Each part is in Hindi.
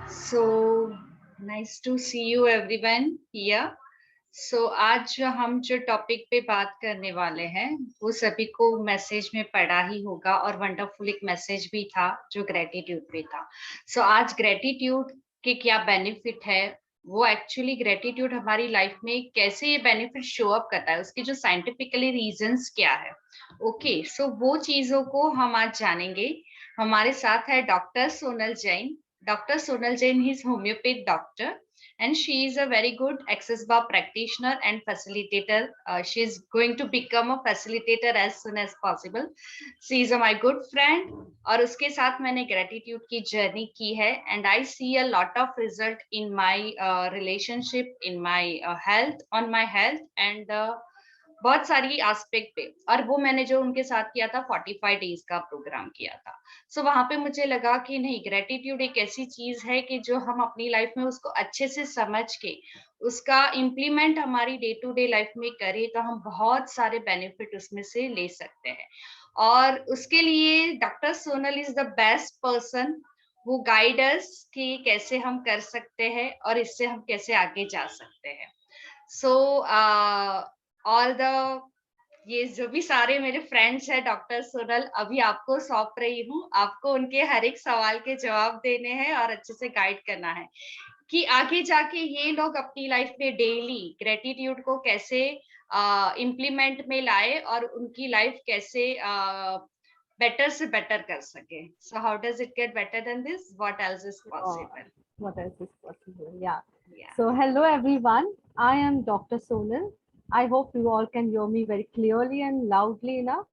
So nice to see you everyone here. So आज हम जो टॉपिक पे बात करने वाले हैं वो सभी को मैसेज में पढ़ा ही होगा और वंडरफुल एक मैसेज भी था जो ग्रेटिट्यूड पे था। सो आज ग्रेटिट्यूड के क्या बेनिफिट है, वो एक्चुअली ग्रेटिट्यूड हमारी लाइफ में कैसे ये बेनिफिट शो अप करता है, उसके जो साइंटिफिकली रीजंस क्या है। ओके, सो वो चीजों को हम आज जानेंगे। हमारे साथ है doctor Sonal Jain. Dr. Sonal Jain is homeopathic doctor and she is a very good access bar practitioner and facilitator. She is going to become a facilitator as soon as possible. She is my good friend और उसके साथ मैंने gratitude की जर्नी की है and I see a lot of result in my relationship, in my health, on my health and बहुत सारी एस्पेक्ट पे। और वो मैंने जो उनके साथ किया था 45 डेज का प्रोग्राम किया था। सो वहां पे मुझे लगा कि नहीं, ग्रेटिट्यूड एक ऐसी चीज है कि जो हम अपनी लाइफ में उसको अच्छे से समझ के उसका इम्प्लीमेंट हमारी डे टू डे लाइफ में करें तो हम बहुत सारे बेनिफिट उसमें से ले सकते हैं। और उसके लिए doctor Sonal is the best person वो गाइड अस कि कैसे हम कर सकते हैं और इससे हम कैसे आगे जा सकते हैं। सो ऑल द ये जो भी सारे मेरे फ्रेंड्स हैं डॉक्टर सोनल, अभी आपको सौंप रही हूँ। आपको उनके हर एक सवाल के जवाब देने हैं और अच्छे से गाइड करना है कि आगे जाके ये लोग अपनी लाइफ में डेली ग्रेटिट्यूड को कैसे इम्प्लीमेंट में लाए और उनकी लाइफ कैसे बेटर से बेटर कर सके। So how does it get better than this, what else is possible. What else is possible? Yeah. या So, hello everyone. I am Dr. Sonal. I hope you all can hear me very clearly and loudly enough.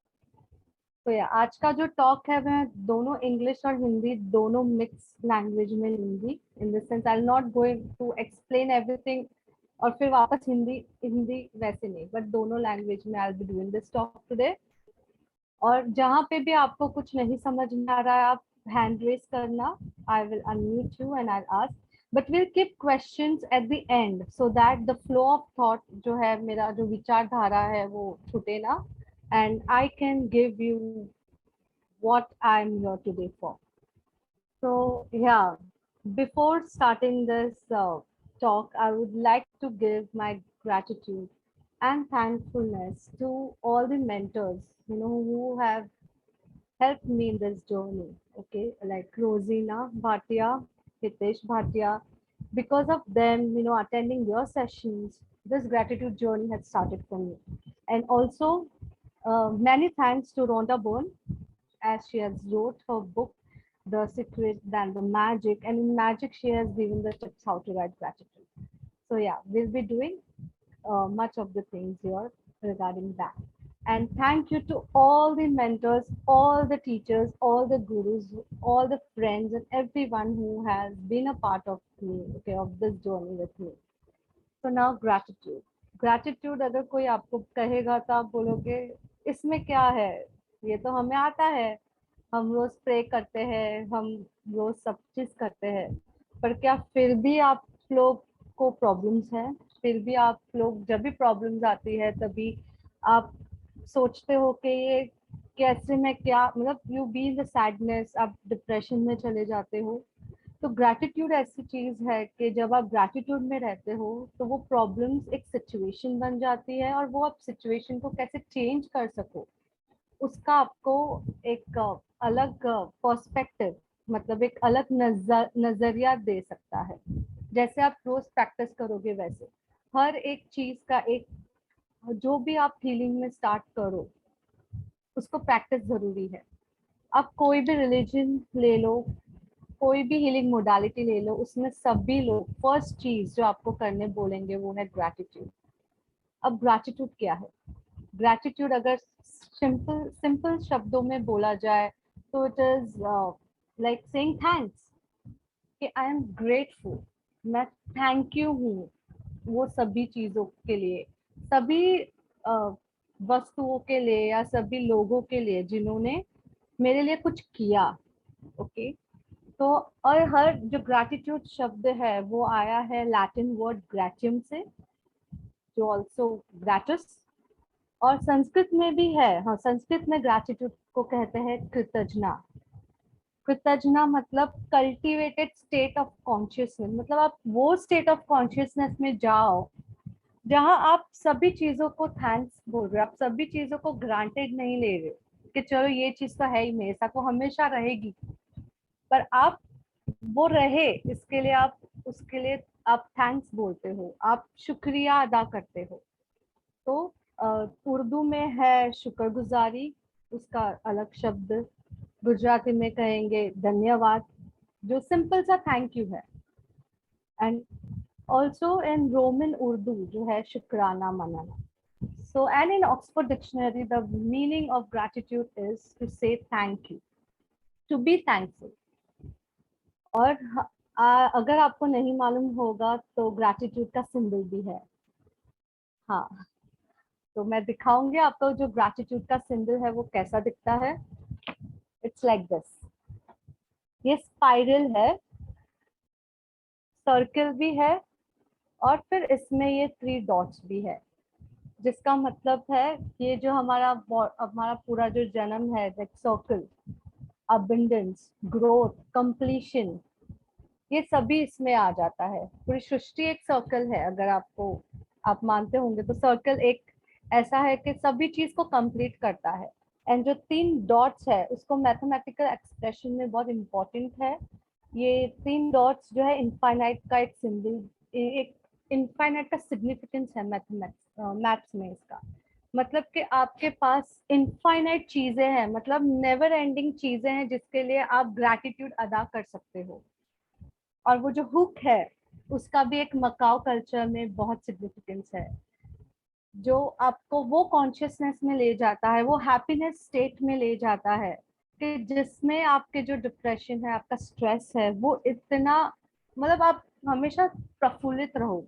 तो या आज का जो टॉक है मैं दोनों इंग्लिश और हिंदी दोनों मिक्स लैंग्वेज में लूंगी। In the sense I am not going to explain everything और फिर वापस हिंदी हिंदी वैसे नहीं, बट दोनों लैंग्वेज में I will be doing this talk today. और जहाँ पे भी आपको कुछ नहीं समझ में आ रहा है आप हैंड रेस करना, I will unmute you and I ask, but will keep questions at the and so that the flow of thought जो है, मेरा जो विचारधारा है वो छूटे ना, and I can give you what I'm here today for. So yeah, before starting this talk, I would like to give my gratitude and thankfulness to all the mentors, who have helped me in this journey. Okay, like Rosina Bhatia, Hitesh Bhatia. Because of them, attending your sessions, this gratitude journey has started for me. And also, many thanks to Rhonda Byrne, as she has wrote her book, The Secret, then the Magic, and in Magic she has given the tips how to write gratitude. So yeah, we'll be doing much of the things here regarding that. And thank you to all the mentors, all the teachers, all the gurus, all the friends, and everyone who has been a part of me, okay, of this journey with me. So now gratitude. Gratitude अगर कोई आपको कहेगा तो आप बोलोगे इसमें क्या है, ये तो हमें आता है, हम रोज प्रे करते हैं, हम रोज सब चीज करते हैं, पर क्या फिर भी आप लोग को प्रॉब्लम्स हैं? फिर भी आप लोग जब भी प्रॉब्लम्स आती है तभी आप सोचते हो कि ये कैसे, मैं क्या, मतलब you be in the sadness, आप डिप्रेशन में चले जाते हो। तो ग्रैटिट्यूड ऐसी चीज है कि जब आप ग्रैटिट्यूड में रहते हो तो वो प्रॉब्लम्स एक सिचुएशन बन जाती है, और वो आप सिचुएशन को कैसे चेंज कर सको उसका आपको एक अलग पर्सपेक्टिव, मतलब एक अलग नजरिया दे सकता है। जैसे आप रोज प्रैक्टिस करोगे वैसे हर एक चीज का एक, जो भी आप फीलिंग में स्टार्ट करो उसको प्रैक्टिस जरूरी है। आप कोई भी रिलीजन ले लो, कोई भी हीलिंग मोडालिटी ले लो, उसमें सभी लोग फर्स्ट चीज जो आपको करने बोलेंगे वो है ग्रैटिट्यूड। अब ग्रैटिट्यूड क्या है? ग्रैटिट्यूड अगर सिंपल सिंपल शब्दों में बोला जाए तो it is like saying thanks, कि आई एम ग्रेटफुल, मैं थैंक यू हूँ वो सभी चीजों के लिए, सभी वस्तुओं के लिए या सभी लोगों के लिए जिन्होंने मेरे लिए कुछ किया। ओके, तो और हर जो ग्रैटिट्यूड शब्द है वो आया है लैटिन वर्ड ग्रैटियम से, जो ऑल्सो ग्रैटस, और संस्कृत में भी है। हाँ, संस्कृत में ग्रैटिट्यूड को कहते हैं कृतज्ञता। कृतज्ञा मतलब कल्टिवेटेड स्टेट ऑफ कॉन्शियसनेस, मतलब आप वो स्टेट ऑफ कॉन्शियसनेस में जाओ जहां आप सभी चीजों को थैंक्स बोल रहे हो, आप सभी चीजों को ग्रांटेड नहीं ले रहे हो कि चलो ये चीज तो है ही, मेरे साथ वो हमेशा रहेगी, पर आप वो रहे इसके लिए आप, उसके लिए आप थैंक्स बोलते हो, आप शुक्रिया अदा करते हो। तो उर्दू में है शुक्रगुजारी, उसका अलग शब्द, गुजराती में कहेंगे धन्यवाद, जो सिंपल सा थैंक यू है। And also in Roman Urdu जो है शुक्राना मनाना। So, and in Oxford Dictionary, the meaning of gratitude is to say thank you, to be thankful. और अगर आपको नहीं मालूम होगा तो ग्रैटिट्यूड का सिंबल भी है। हाँ, तो मैं दिखाऊंगी आपको जो ग्रैटिट्यूड का सिंबल है वो कैसा दिखता है। इट्स लाइक दिस, ये स्पाइरल है, सर्कल भी है, और फिर इसमें ये 3 डॉट्स भी है, जिसका मतलब है ये जो हमारा पूरा जो जन्म है, like circle, abundance, growth, completion, ये सभी इसमें आ जाता है। पूरी सृष्टि एक सर्कल है, अगर आप मानते होंगे तो सर्कल एक ऐसा है कि सभी चीज को कंप्लीट करता है। एंड जो 3 डॉट्स है उसको मैथमेटिकल एक्सप्रेशन में बहुत इंपॉर्टेंट है। ये 3 डॉट्स जो है इनफाइनाइट का एक सिंबल, एक इनफाइनाइट का सिग्निफिकेंस है मैथ्स में इसका। मतलब कि आपके पास इनफाइनाइट चीजें हैं, मतलब नेवर एंडिंग चीजें हैं जिसके लिए आप ग्रैटिट्यूड अदा कर सकते हो। और वो जो हुक है उसका भी एक मकाओ कल्चर में बहुत सिग्निफिकेंस है, जो आपको वो कॉन्शियसनेस में ले जाता है, वो हैप्पीनेस स्टेट में ले जाता है कि जिसमें आपके जो डिप्रेशन है, आपका स्ट्रेस है, वो इतना, मतलब आप हमेशा प्रफुल्लित रहो।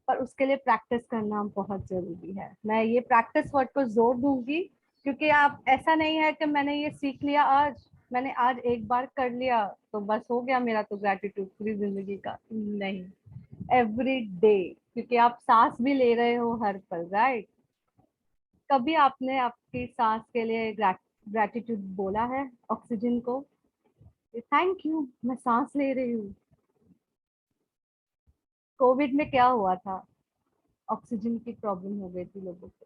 पर उसके लिए प्रैक्टिस करना बहुत जरूरी है। मैं ये प्रैक्टिस वर्ड को जोर दूंगी, क्योंकि आप, ऐसा नहीं है कि मैंने ये सीख लिया आज, मैंने आज एक बार कर लिया तो बस हो गया मेरा तो ग्रैटिट्यूड पूरी जिंदगी का, नहीं, एवरी डे, क्योंकि आप सांस भी ले रहे हो हर पल, राइट? कभी आपने आपकी सांस के लिए ग्रैटिट्यूड बोला है ऑक्सीजन को, थैंक यू मैं सांस ले रही हूँ? कोविड में क्या हुआ था, ऑक्सीजन की प्रॉब्लम हो गई थी लोगों को,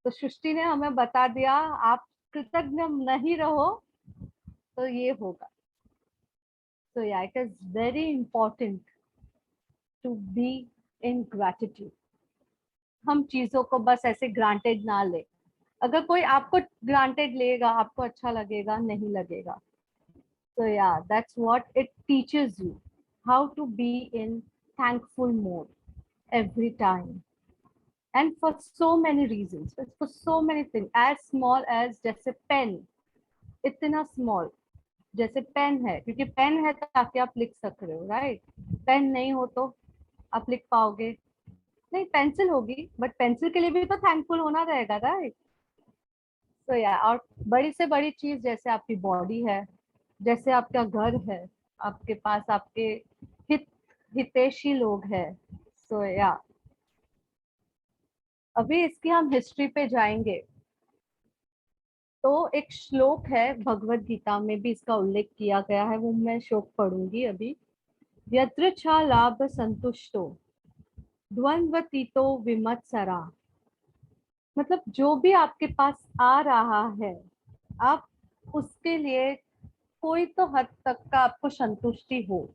तो सृष्टि ने हमें बता दिया आप कृतज्ञ नहीं रहो तो ये होगा। So yeah, it is very important to be in gratitude. हम चीजों को बस ऐसे ग्रांटेड ना ले। अगर कोई आपको ग्रांटेड लेगा, आपको अच्छा लगेगा, नहीं लगेगा। So yeah, that's what it teaches you, how to be in thankful mode every time. And for so many reasons, for so many things, as small as जैसे पेन, इतना स्मॉल, जैसे पेन है, क्योंकि पेन है ताकि आप लिख सक रहे हो, राइट? पेन नहीं हो तो आप लिख पाओगे नहीं, पेंसिल होगी, बट पेंसिल के लिए भी तो थैंकफुल होना रहेगा, राइट? तो या, और बड़ी से बड़ी चीज जैसे आपकी बॉडी है, जैसे आपका घर है, आपके पास आपके हित हितैषी लोग हैं। सो या, अभी इसकी हम हिस्ट्री पे जाएंगे। तो एक श्लोक है भगवत गीता में भी इसका उल्लेख किया गया है, वो मैं श्लोक पढ़ूंगी अभी। यत्र छा लाभ संतुष्टो द्वंद्वतीतो विमत्सरा। मतलब जो भी आपके पास आ रहा है, आप उसके लिए कोई तो हद तक का आपको संतुष्टि हो,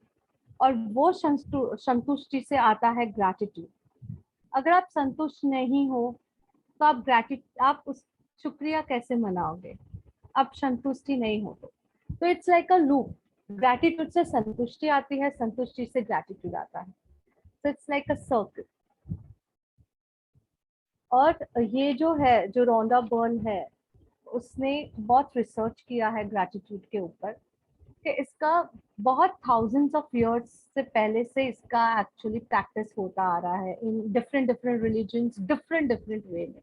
और वो संतुष्टि से आता है ग्रैटिट्यूड। अगर आप संतुष्ट नहीं हो तो आप उस शुक्रिया कैसे मनाओगे? आप संतुष्टि नहीं हो तो it's like a loop. Gratitude से संतुष्टि आती है, संतुष्टि से ग्रैटिट्यूड आता है, तो इट्स लाइक अ सर्कल। और ये जो है, जो रोंडा बर्न है, उसने बहुत रिसर्च किया है ग्रैटिट्यूड के ऊपर, कि इसका बहुत थाउजेंड्स ऑफ इयर्स से पहले से इसका एक्चुअली प्रैक्टिस होता आ रहा है in different different religions, different different way में।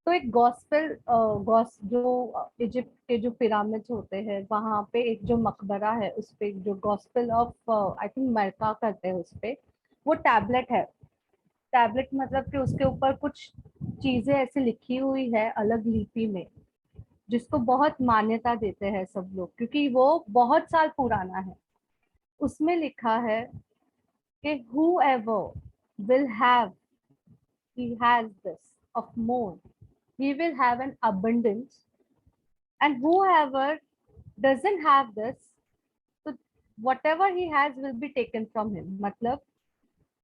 तो एक गॉस्पेल, जो इजिप्ट के जो पिरामिड्स होते हैं वहाँ पे एक जो मकबरा है, उस पे जो गॉस्पेल ऑफ आई थिंक मरका करते हैं, उस पे वो टैबलेट है। टैबलेट मतलब कि उसके ऊपर कुछ चीजें ऐसे लिखी हुई है अलग लिपि में, जिसको बहुत मान्यता देते हैं सब लोग क्योंकि वो बहुत साल पुराना है। उसमें लिखा है कि whoever will have, he has this of more, he will have an abundance, and whoever doesn't have this, so whatever he has will be taken from him. मतलब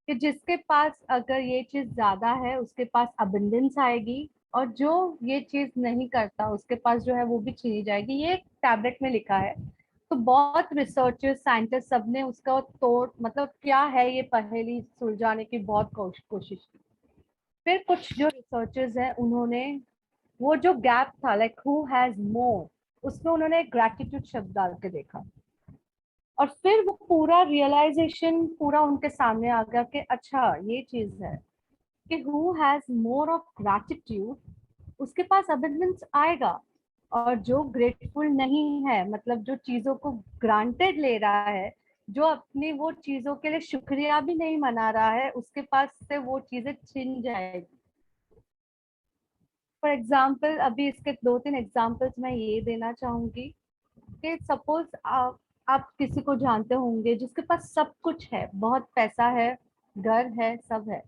कि जिसके पास अगर ये चीज ज्यादा है उसके पास अबंडेंस आएगी, और जो ये चीज नहीं करता उसके पास जो है वो भी छीनी जाएगी। ये टैबलेट में लिखा है। तो बहुत रिसर्चर्स साइंटिस्ट सबने उसका तोड़ मतलब क्या है ये पहेली सुलझाने की बहुत कोशिश की। फिर कुछ जो रिसर्चर्स हैं उन्होंने वो जो गैप था लाइक हु हैज मोर, उसमें उन्होंने ग्रैटिट्यूड शब्द डाल के देखा, और फिर वो पूरा रियलाइजेशन पूरा उनके सामने आ गया कि अच्छा ये चीज है कि who has more of gratitude उसके पास अबंडेंस आएगा। और जो ग्रेटफुल नहीं है मतलब जो चीजों को ग्रांटेड ले रहा है, जो अपनी वो चीजों के लिए शुक्रिया भी नहीं मना रहा है, उसके पास से वो चीजें छिन जाएगी। फॉर एग्जाम्पल अभी इसके 2-3 एग्जाम्पल्स मैं ये देना चाहूंगी कि सपोज आप किसी को जानते होंगे जिसके पास सब कुछ है, बहुत पैसा है, घर है, सब है,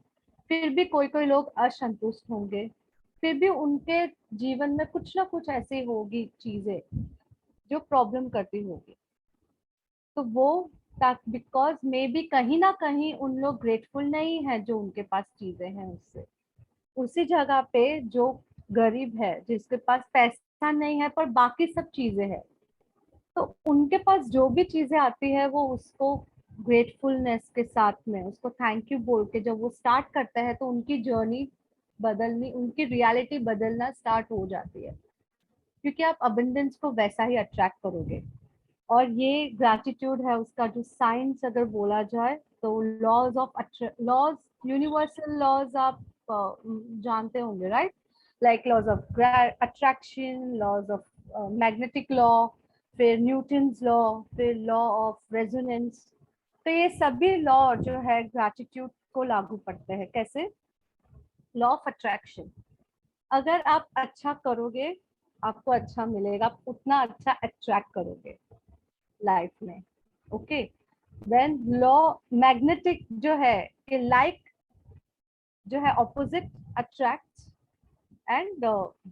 फिर भी कोई कोई लोग असंतुष्ट होंगे, फिर भी उनके जीवन में कुछ ना कुछ ऐसी होगी चीजें जो प्रॉब्लम करती होगी। तो वो बिकॉज मे बी कहीं ना कहीं उन लोग ग्रेटफुल नहीं है जो उनके पास चीजें हैं उससे। उसी जगह पे जो गरीब है जिसके पास पैसा नहीं है पर बाकी सब चीजें हैं, तो उनके पास जो भी चीजें आती है वो उसको ग्रेटफुलनेस के साथ में उसको थैंक यू बोल के जब वो स्टार्ट करते हैं तो उनकी जर्नी बदलनी, उनकी रियलिटी बदलना स्टार्ट हो जाती है, क्योंकि आप अबंडेंस को वैसा ही अट्रैक्ट करोगे। और ये ग्रैटिट्यूड है उसका जो साइंस अगर बोला जाए तो लॉज, यूनिवर्सल लॉज आप जानते होंगे right, like laws of attraction, laws of magnetic law, फिर न्यूटन्स लॉ, फिर लॉ ऑफ रेजोनेंस। तो ये सभी लॉ जो है ग्रैटिट्यूड को लागू पड़ते हैं। कैसे? लॉ ऑफ अट्रैक्शन, अगर आप अच्छा करोगे आपको अच्छा मिलेगा, आप उतना अच्छा अट्रैक्ट करोगे लाइफ में। ओके, देन लॉ मैग्नेटिक जो है कि लाइक जो है ऑपोजिट अट्रैक्ट, एंड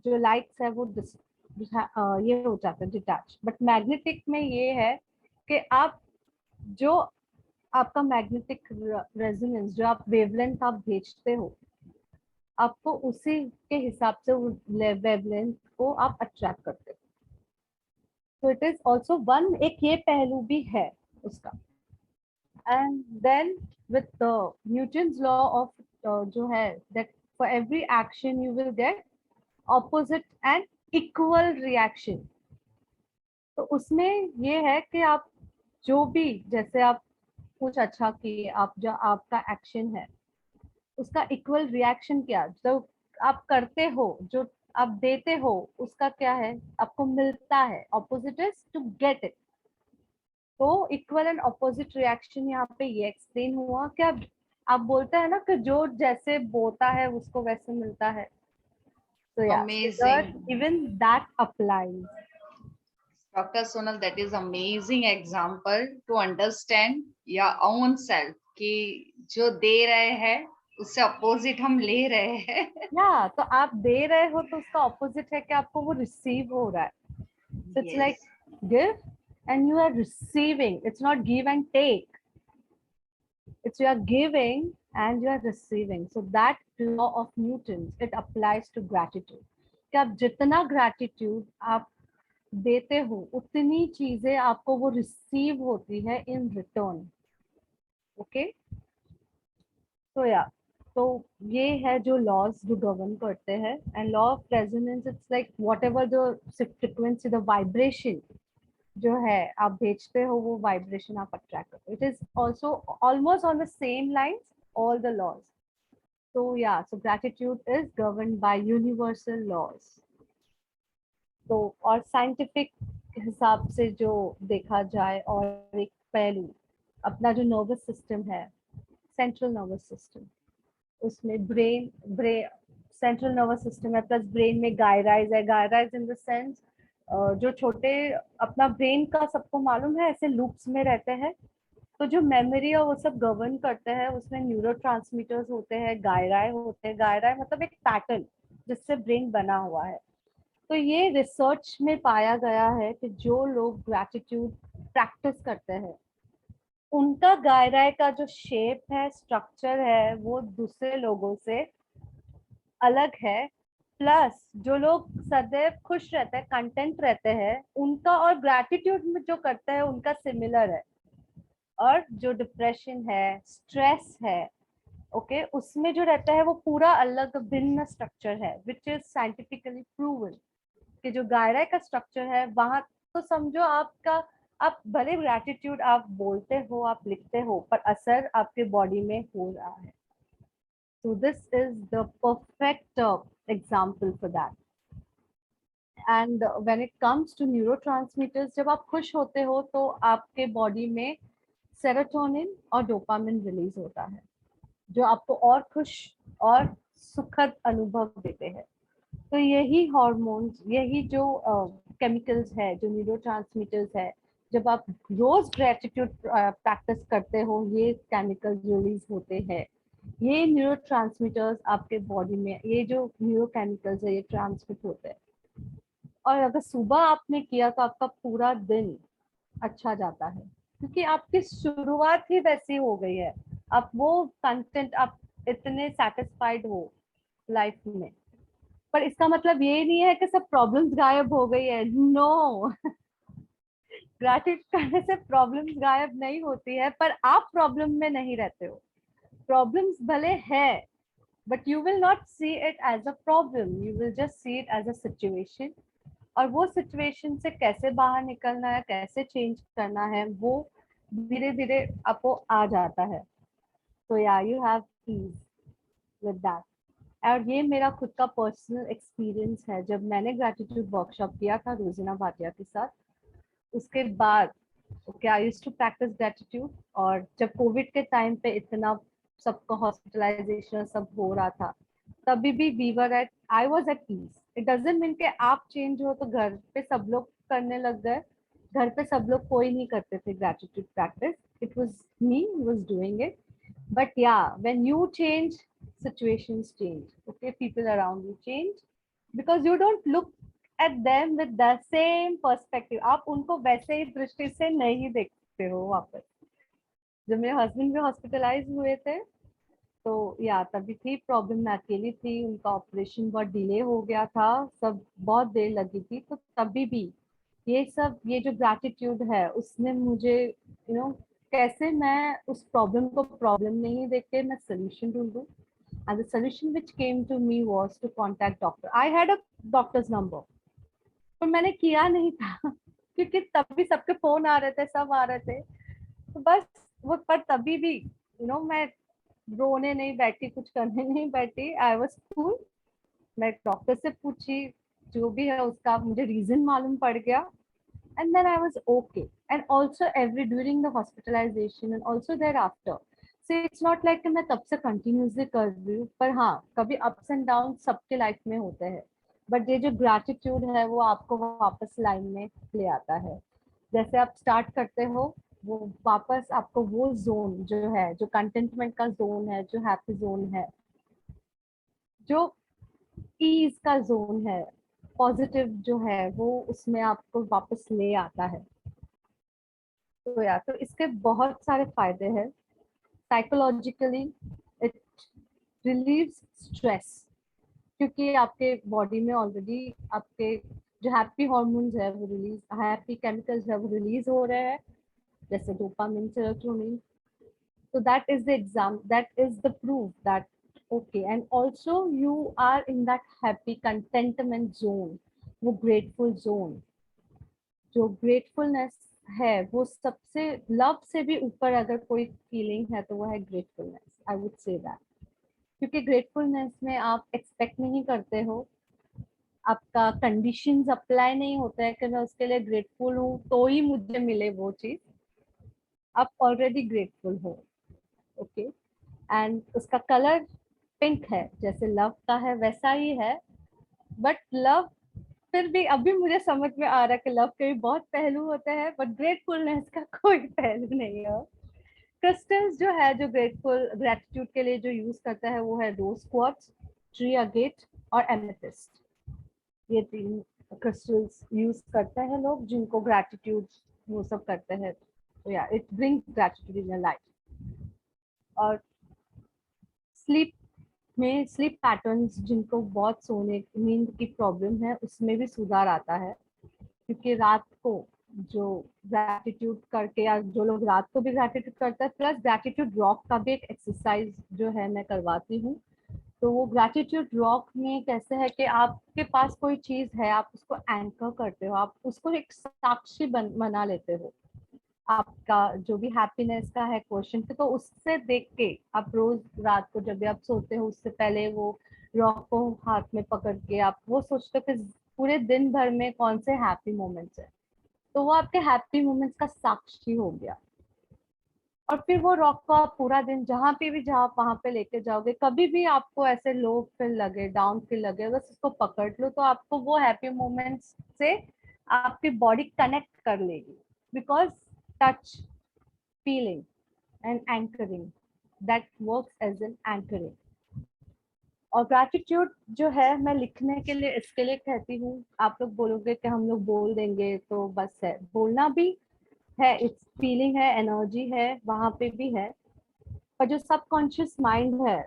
जो लाइक्स है वो ये हो जाता है डिटैच। बट मैग्नेटिक में ये है कि आप जो आपका मैग्नेटिक रेजोनेंस जो आप वेवलेंथ आप भेजते हो आपको उसी के हिसाब से वो वेवलेंथ को आप अट्रैक्ट करते हो। तो इट इज ऑल्सो वन, एक ये पहलू भी है उसका। And then with the Newton's law of जो है that for every action you will get opposite and equal reaction. तो उसमें ये है कि आप जो भी जैसे आप कुछ अच्छा किए, आप जो आपका एक्शन है उसका इक्वल रिएक्शन क्या जो आप करते हो, जो आप देते हो उसका क्या है, आपको मिलता है। Opposite is to get it. तो इक्वल एंड ऑपोजिट रिएक्शन यहाँ पे ये एक्सप्लेन हुआ कि आप बोलते हैं ना कि जो जैसे बोता है उसको वैसे मिलता है। तो या Amazing. Even that applies. Dr. Sonal, that is amazing example to understand your own self कि जो दे रहे हैं उससे अपोजिट हम ले रहे हैं। या तो आप दे रहे हो तो उसका ऑपोजिट है कि आपको वो रिसीव हो रहा है। So it's like Yes. give and you are receiving. It's not give and take. It's you are giving and you are receiving. So that law of Newton's, it applies to gratitude. कि आप जितना gratitude आप देते हो उतनी चीजें आपको वो रिसीव होती है इन रिटर्न। ओके, तो या तो ये है जो लॉज जो गवर्न करते हैं। And law of resonance it's like what ever the frequency the vibration जो है आप भेजते हो वो वाइब्रेशन आप अट्रैक्ट करते हो। It is also almost on the same lines all the laws. तो या so gratitude is govern by universal laws. तो और साइंटिफिक हिसाब से जो देखा जाए और एक पहलू अपना जो नर्वस सिस्टम है, सेंट्रल नर्वस सिस्टम, उसमें ब्रेन सेंट्रल नर्वस सिस्टम है प्लस ब्रेन में गायराइज है। गायराइज इन द सेंस जो छोटे अपना ब्रेन का सबको मालूम है ऐसे लूप्स में रहते हैं, तो जो मेमोरी है वो सब गवर्न करते हैं, उसमें न्यूरोट्रांसमीटर्स होते हैं, गायराए होते हैं। गायराए मतलब एक पैटर्न जिससे ब्रेन बना हुआ है। तो ये रिसर्च में पाया गया है कि जो लोग ग्रैटिट्यूड प्रैक्टिस करते हैं उनका गायराए का जो शेप है, स्ट्रक्चर है, वो दूसरे लोगों से अलग है। प्लस जो लोग सदैव खुश रहते हैं, कंटेंट रहते हैं, उनका और ग्रैटिट्यूड में जो करते हैं उनका सिमिलर है। और जो डिप्रेशन है, स्ट्रेस है, ओके, उसमें जो रहता है वो पूरा अलग भिन्न स्ट्रक्चर है, विच इज साइंटिफिकली प्रूवन कि जो गायरा का स्ट्रक्चर है वहां, तो समझो आपका, आप भले ग्रैटिट्यूड आप बोलते हो, आप लिखते हो, पर असर आपके बॉडी में हो रहा है। So this is the perfect example for that. And when it comes to neurotransmitters, जब आप खुश होते हो तो आपके बॉडी में सेरोटोनिन और डोपामिन रिलीज होता है, जो आपको और खुश और सुखद अनुभव देते हैं। तो यही हॉर्मोन्स, यही जो केमिकल्स है, जो न्यूरोट्रांसमीटर्स है, जब आप रोज ग्रेटिट्यूड प्रैक्टिस करते हो ये केमिकल्स रिलीज होते हैं। ये न्यूरोट्रांसमीटर्स आपके बॉडी में, ये जो न्यूरोकेमिकल्स है, ये ट्रांसमिट होते हैं। और अगर सुबह आपने किया तो आपका पूरा दिन अच्छा जाता है, क्योंकि आपकी शुरुआत ही वैसी हो गई है। आप वो कंटेंट, आप इतने सेटिस्फाइड हो लाइफ में। पर इसका मतलब ये नहीं है कि सब प्रॉब्लम्स गायब हो गई है, नो। ग्रैटिट्यूड करने से प्रॉब्लम्स गायब नहीं होती है, पर आप प्रॉब्लम में नहीं रहते हो। प्रॉब्लम्स भले है, but you will not see it as a problem, you will just see it as a situation. और वो सिचुएशन से कैसे बाहर निकलना है, कैसे चेंज करना है, वो धीरे धीरे आपको आ जाता है। तो या you have peace with that. और ये मेरा खुद का पर्सनल एक्सपीरियंस है। जब मैंने ग्रैटिट्यूड वर्कशॉप किया था रोजिना भाटिया के साथ, उसके बाद okay I used to practice gratitude. और जब कोविड के टाइम पे इतना सबका हॉस्पिटलाइजेशन सब हो रहा था, तभी भी we were at, I was at peace. It doesn't mean कि आप चेंज हो तो घर पे सब लोग करने लग गए। घर पे सब लोग कोई नहीं करते थे gratitude practice, it was me was doing it. But yeah, when you change, situations change. Okay, people around you change because you don't look at them with the same perspective. आप उनको वैसे ही दृष्टि से नहीं देखते हो वापस। जब मेरे हस्बैंड भी हॉस्पिटलाइज हुए थे, तो या तभी थी प्रॉब्लम, मैं अकेली थी, उनका ऑपरेशन बहुत डिले हो गया था, सब बहुत देर लगी थी। तो तभी भी ये सब, ये जो ग्रैटिट्यूड है उसने मुझे कैसे मैं उस प्रॉब्लम को प्रॉब्लम नहीं देख के मैं सोल्यूशन ढूंढूं। And the solution which came to me was to contact doctor. I had a doctor's number, पर मैंने किया नहीं था क्योंकि तभी सबके फोन आ रहे थे, सब आ रहे थे। तो बस वो, पर तभी भी मैं रोने नहीं बैठी, कुछ करने नहीं बैठी। I was cool. मैं डॉक्टर से पूछी, जो भी है उसका मुझे रीजन मालूम पड़ गया, and then I was okay. And also during the hospitalization and also thereafter. So it's not like कि मैं तब से continuously कर रही हूँ, पर हाँ कभी ups and downs सबके लाइफ में होते हैं। बट ये जो ग्रैटिट्यूड है वो आपको वापस लाइन में ले आता है। जैसे आप स्टार्ट करते हो, वो वापस आपको वो जोन जो है, जो कंटेंटमेंट का जोन है, जो हैप्पी जोन है, जो ईज का जोन है, पॉजिटिव जो है, वो उसमें आपको वापस ले आता है। तो या तो इसके बहुत सारे फायदे हैं। साइकोलॉजिकली इट रिलीव्स स्ट्रेस, क्योंकि आपके बॉडी में ऑलरेडी आपके जो हैप्पी हॉर्मोन्स है वो रिलीज, हैप्पी केमिकल्स है वो रिलीज हो रहे हैं, जैसे dopamine, serotonin. so that is the exam, that is the proof that okay, and also you are in that happy contentment zone, वो grateful zone। जो ग्रेटफुलनेस है वो सबसे, लव से भी ऊपर अगर कोई फीलिंग है तो वो है gratefulness, I would say that. क्योंकि ग्रेटफुलनेस में आप एक्सपेक्ट नहीं करते हो, आपका कंडीशंस अप्लाई नहीं होता है कि मैं उसके लिए ग्रेटफुल हूँ तो ही मुझे मिले वो चीज। आप ऑलरेडी ग्रेटफुल हो, ओके। एंड उसका कलर पिंक है, जैसे लव का है वैसा ही है, बट लव फिर भी अभी मुझे समझ में आ रहा है कि लव के भी बहुत पहलू होते हैं, बट ग्रेटफुलनेस का कोई पहलू नहीं है। क्रिस्टल्स जो है, जो ग्रेटिट्यूड के लिए जो यूज करता है, वो है रोज क्वार्ट्ज, ट्री अगेट और एमेथिस्ट। ये 3 क्रिस्टल्स यूज करते हैं लोग जिनको ग्रेटिट्यूड वो सब करते हैं। तो या it brings gratitude in your life. और स्लीप में, स्लीप पैटर्न्स जिनको बहुत सोने नींद की प्रॉब्लम है, उसमें भी सुधार आता है। क्योंकि रात को जो ग्रैटिट्यूड करके, या जो लोग रात को भी ग्रैटिट्यूड करते हैं, प्लस ग्रैटिट्यूड रॉक का भी एक एक्सरसाइज जो है मैं करवाती हूँ। तो वो ग्रैटिट्यूड रॉक में कैसे है कि आपके पास कोई चीज है, आप उसको एंकर करते हो, आप उसको एक साक्षी बना लेते हो। आपका जो भी हैप्पीनेस का है क्वेश्चन, तो उससे देख के आप रोज रात को जब भी आप सोते हो, उससे पहले वो रॉक को हाथ में पकड़ के आप वो सोचते हो कि पूरे दिन भर में कौन से हैप्पी मोमेंट्स है, तो वो आपके हैप्पी मोमेंट्स का साक्षी हो गया। और फिर वो रॉक को आप पूरा दिन जहाँ पे भी जाओ वहां पे लेके जाओगे। कभी भी आपको ऐसे लो फील लगे, डाउन फील लगे, बस उसको पकड़ लो, तो आपको वो हैप्पी मोमेंट्स से आपकी बॉडी कनेक्ट कर लेगी। Because touch, feeling and anchoring, that works as an anchoring. और ग्रैटिट्यूड जो है मैं लिखने के लिए इसके लिए कहती हूँ। आप लोग बोलोगे कि हम लोग बोल देंगे तो बस है, बोलना भी है, इट्स फीलिंग है, एनर्जी है, वहां पे भी है। पर जो सबकॉन्शियस माइंड है,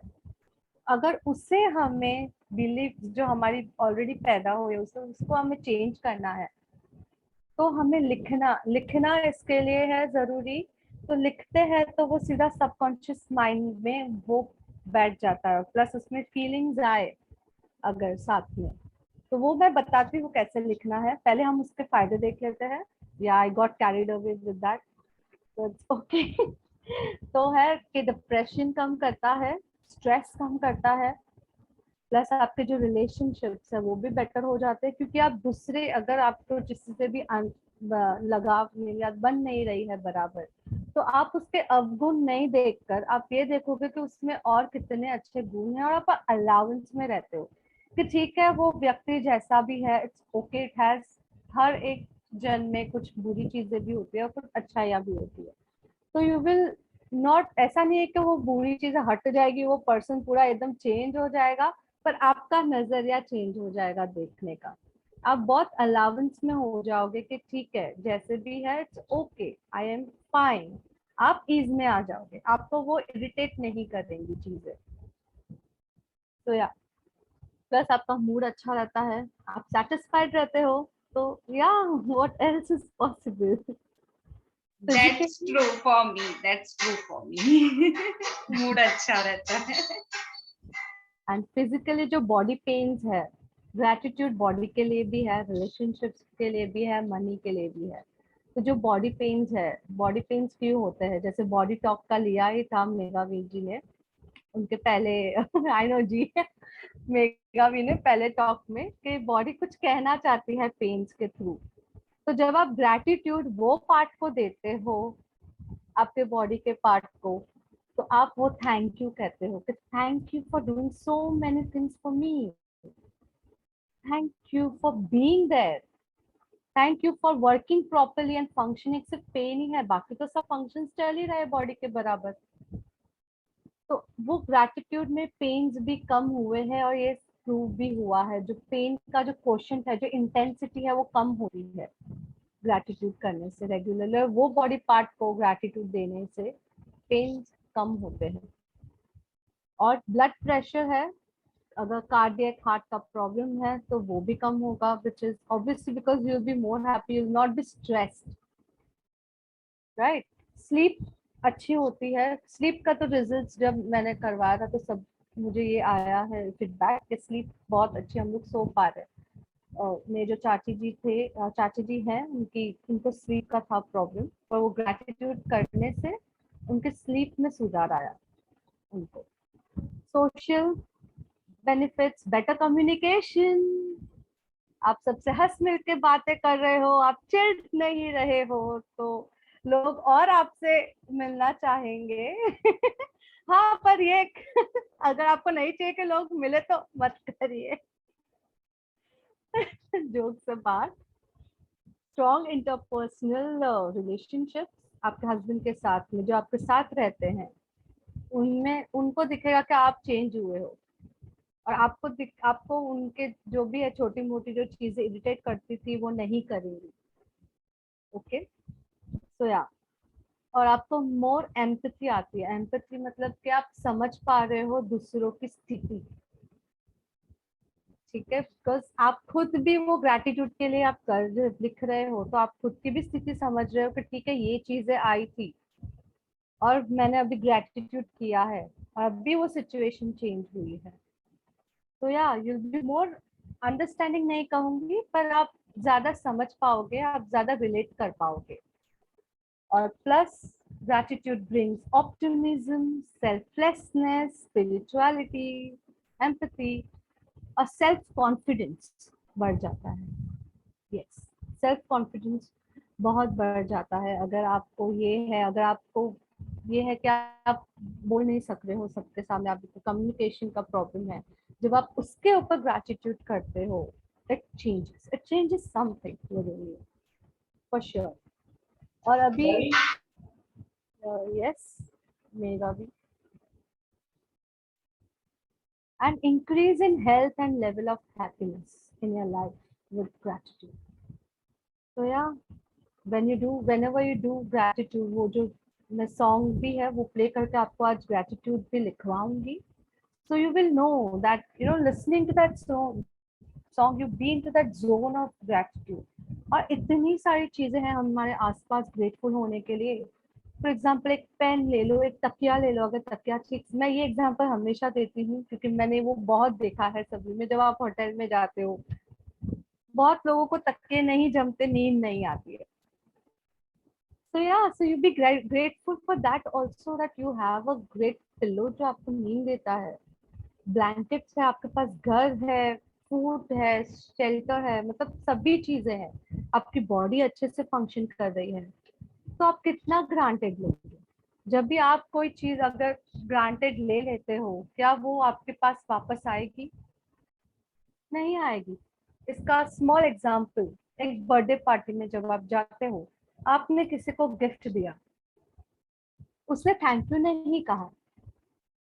अगर उसे हमें बिलीफ जो हमारी ऑलरेडी पैदा हुई है, उसे उसको हमें चेंज करना है, तो हमें लिखना लिखना इसके लिए है जरूरी। तो लिखते हैं तो वो सीधा सबकॉन्शियस माइंड में वो बैठ जाता है, प्लस उसमें फीलिंग्स आए अगर साथ में, तो वो मैं बताती हूँ कैसे लिखना है। पहले हम उसके फायदे देख लेते हैं। या I got carried away with that, तो इट्स ओके। तो है कि डिप्रेशन कम करता है, स्ट्रेस कम करता है, प्लस आपके जो रिलेशनशिप्स है वो भी बेटर हो जाते हैं। क्योंकि आप दूसरे, अगर आपको किसी से भी लगाव या बन नहीं रही है बराबर, तो आप उसके अवगुण नहीं देखकर आप ये देखोगे कि उसमें और कितने अच्छे गुण हैं, और आप अलाउंस में रहते हो कि ठीक है वो व्यक्ति जैसा भी है, इट्स ओके, इट हैज, हर एक जन में कुछ बुरी चीजें भी होती है और कुछ अच्छाइयाँ भी होती है। तो यू विल नॉट, ऐसा नहीं है कि वो बुरी चीजें हट जाएगी, वो पर्सन पूरा एकदम चेंज हो जाएगा, पर आपका नजरिया चेंज हो जाएगा देखने का। आप बहुत अलाउंस में हो जाओगे कि ठीक है जैसे भी है, it's okay, I am fine. आप ईज में आ जाओगे, आपको वो इरिटेट नहीं करेंगी चीजें। तो या प्लस आपका मूड अच्छा रहता है, आप सेटिस्फाइड रहते हो। तो या what else is possible. That's physically true for me, that's true for me. Mood अच्छा रहता है। एंड फिजिकली जो बॉडी पेन्स है, ग्रेटिट्यूड बॉडी के लिए भी है, रिलेशनशिप्स के लिए भी है, मनी के लिए भी है। तो जो बॉडी पेन्स है, बॉडी पेन्स क्यों होते हैं, जैसे बॉडी टॉक का लिया ही था मेघावीर जी ने उनके पहले आई नो जी, मेघावीर ने पहले टॉक में कि बॉडी कुछ कहना चाहती है पेन्स के थ्रू। तो जब आप ग्रेटिट्यूड वो पार्ट को देते हो, आपके बॉडी के पार्ट को, तो आप वो थैंक यू कहते हो कि thank you for doing so many things for me, thank you for being there, thank you for working properly and functioning. सिर्फ पेन ही है, बाकी तो सब फंक्शन चल ही रहे बॉडी के बराबर। तो वो ग्रैटिट्यूड में पेन्स भी कम हुए हैं, और ये प्रूव भी हुआ है, जो पेन का जो क्वेश्चन है, जो इंटेंसिटी है, वो कम हो रही है ग्रैटिट्यूड करने से रेगुलर। वो बॉडी पार्ट को ग्रैटिट्यूड देने से पेन कम होते हैं। और ब्लड प्रेशर है, अगर कार्डियक हार्ट का प्रॉब्लम है तो वो भी कम होगा, which is obviously because you will be more happy, you will not be stressed, right. Sleep अच्छी होती है। स्लीप का तो रिजल्ट जब मैंने करवाया था तो सब मुझे ये आया है फीडबैक कि स्लीप बहुत अच्छी, हम लोग सो पा रहे हैं। मेरे जो चाची जी थे, चाची जी हैं, उनको स्लीप का था प्रॉब्लम, पर वो ग्रैटिट्यूड करने से उनके स्लीप में सुधार आया उनको। सोशल बेनिफिट्स, बेटर कम्युनिकेशन, आप सबसे हंस मिल के बातें कर रहे हो, आप चिढ़ नहीं रहे हो, तो लोग और आपसे मिलना चाहेंगे। हाँ, पर ये अगर आपको नहीं चाहिए कि लोग मिले तो मत करिए। Jokes apart, strong interpersonal relationships आपके हस्बैंड के साथ में, जो आपके साथ रहते हैं, उनमें उनको दिखेगा कि आप चेंज हुए हो, और आपको उनके जो भी है छोटी मोटी जो चीजें इरिटेट करती थी वो नहीं करेंगी। ओके, सो या, और आपको मोर एम्पैथी आती है। एम्पैथी मतलब कि आप समझ पा रहे हो दूसरों की स्थिति, ठीक है, बिकॉज आप खुद भी वो ग्रैटिट्यूड के लिए आप लिख रहे हो, तो आप खुद की भी स्थिति समझ रहे हो कि ठीक है ये चीजें आई थी और मैंने अभी ग्रैटिट्यूड किया है और अभी वो सिचुएशन चेंज हुई है। तो या यू बी मोर अंडरस्टैंडिंग, नहीं कहूंगी, पर आप ज्यादा समझ पाओगे, आप ज्यादा रिलेट कर पाओगे। और plus gratitude brings optimism, selflessness, spirituality, empathy और सेल्फ कॉन्फिडेंस बढ़ जाता है। यस, सेल्फ कॉन्फिडेंस बहुत बढ़ जाता है। अगर आपको ये है, अगर आपको ये है कि आप बोल नहीं सक रहे हो सबके सामने, आपको कम्युनिकेशन का प्रॉब्लम है, जब आप उसके ऊपर ग्रैटिट्यूड करते हो, it changes something with you for sure. और अभी यस, मेरा भी, an increase in health and level of happiness in your life with gratitude. So yeah, whenever you do gratitude, वो जो मैं song भी है वो play करके आपको आज gratitude भी लिखवाऊंगी. So you will know that, you know, listening to that song you be into that zone of gratitude. और इतनी सारी चीजें हैं हमारे आसपास ग्रेटफुल होने के लिए। फॉर एग्जाम्पल, एक पेन ले लो, एक तकिया ले लो। अगर तकिया ठीक, मैं ये एग्जाम्पल हमेशा देती हूँ क्योंकि मैंने वो बहुत देखा है सभी में। जब आप होटल में जाते हो, बहुत लोगों को तकिए नहीं जमते, नींद नहीं आती है। So yeah, so you be grateful for that also, that you have a great pillow जो आपको नींद देता है, ब्लैंकेट्स है आपके पास, घर है, फूड है, शेल्टर है, मतलब सभी चीजें हैं, आपकी बॉडी अच्छे से फंक्शन कर रही है। तो आप कितना ग्रांटेड लोगे? जब भी आप कोई चीज अगर ग्रांटेड ले लेते हो, क्या वो आपके पास वापस आएगी? नहीं आएगी। इसका स्मॉल एग्जांपल, एक बर्थडे पार्टी में जब आप जाते हो, आपने किसी को गिफ्ट दिया, उसने थैंक यू नहीं कहा,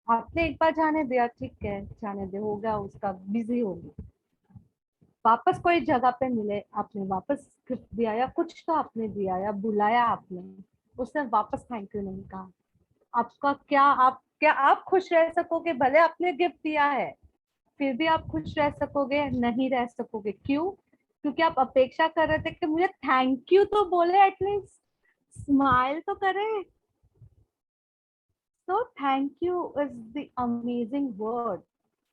आपने एक बार जाने दिया, ठीक है जाने दे, हो गया उसका, बिजी होगी। वापस कोई जगह पे मिले, आपने वापस गिफ्ट दिया या कुछ तो आपने दिया या बुलाया आपने, उसने वापस थैंक यू नहीं कहा, आपका क्या आप खुश रह सकोगे? भले आपने गिफ्ट दिया है, फिर भी आप खुश रह सकोगे? नहीं रह सकोगे। क्यों? क्योंकि आप अपेक्षा कर रहे थे कि मुझे थैंक यू तो बोले, एटलीस्ट स्माइल तो करे। So thank you is the amazing word,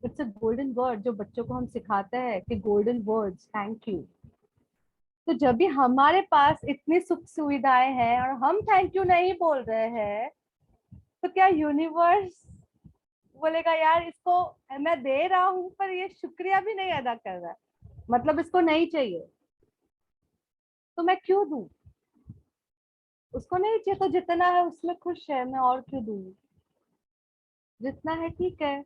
it's a golden word जो बच्चों को हम सिखाते हैं कि गोल्डन वर्ड्स, थैंक यू। तो जब भी हमारे पास इतनी सुख सुविधाएं हैं और हम थैंक यू नहीं बोल रहे हैं, तो क्या यूनिवर्स बोलेगा यार इसको मैं दे रहा हूँ पर ये शुक्रिया भी नहीं अदा कर रहा है, मतलब इसको नहीं चाहिए, तो मैं क्यों दूं? उसको नहीं चाहिए तो जितना है उसमें खुश है, मैं और क्यों दूं? जितना है ठीक है।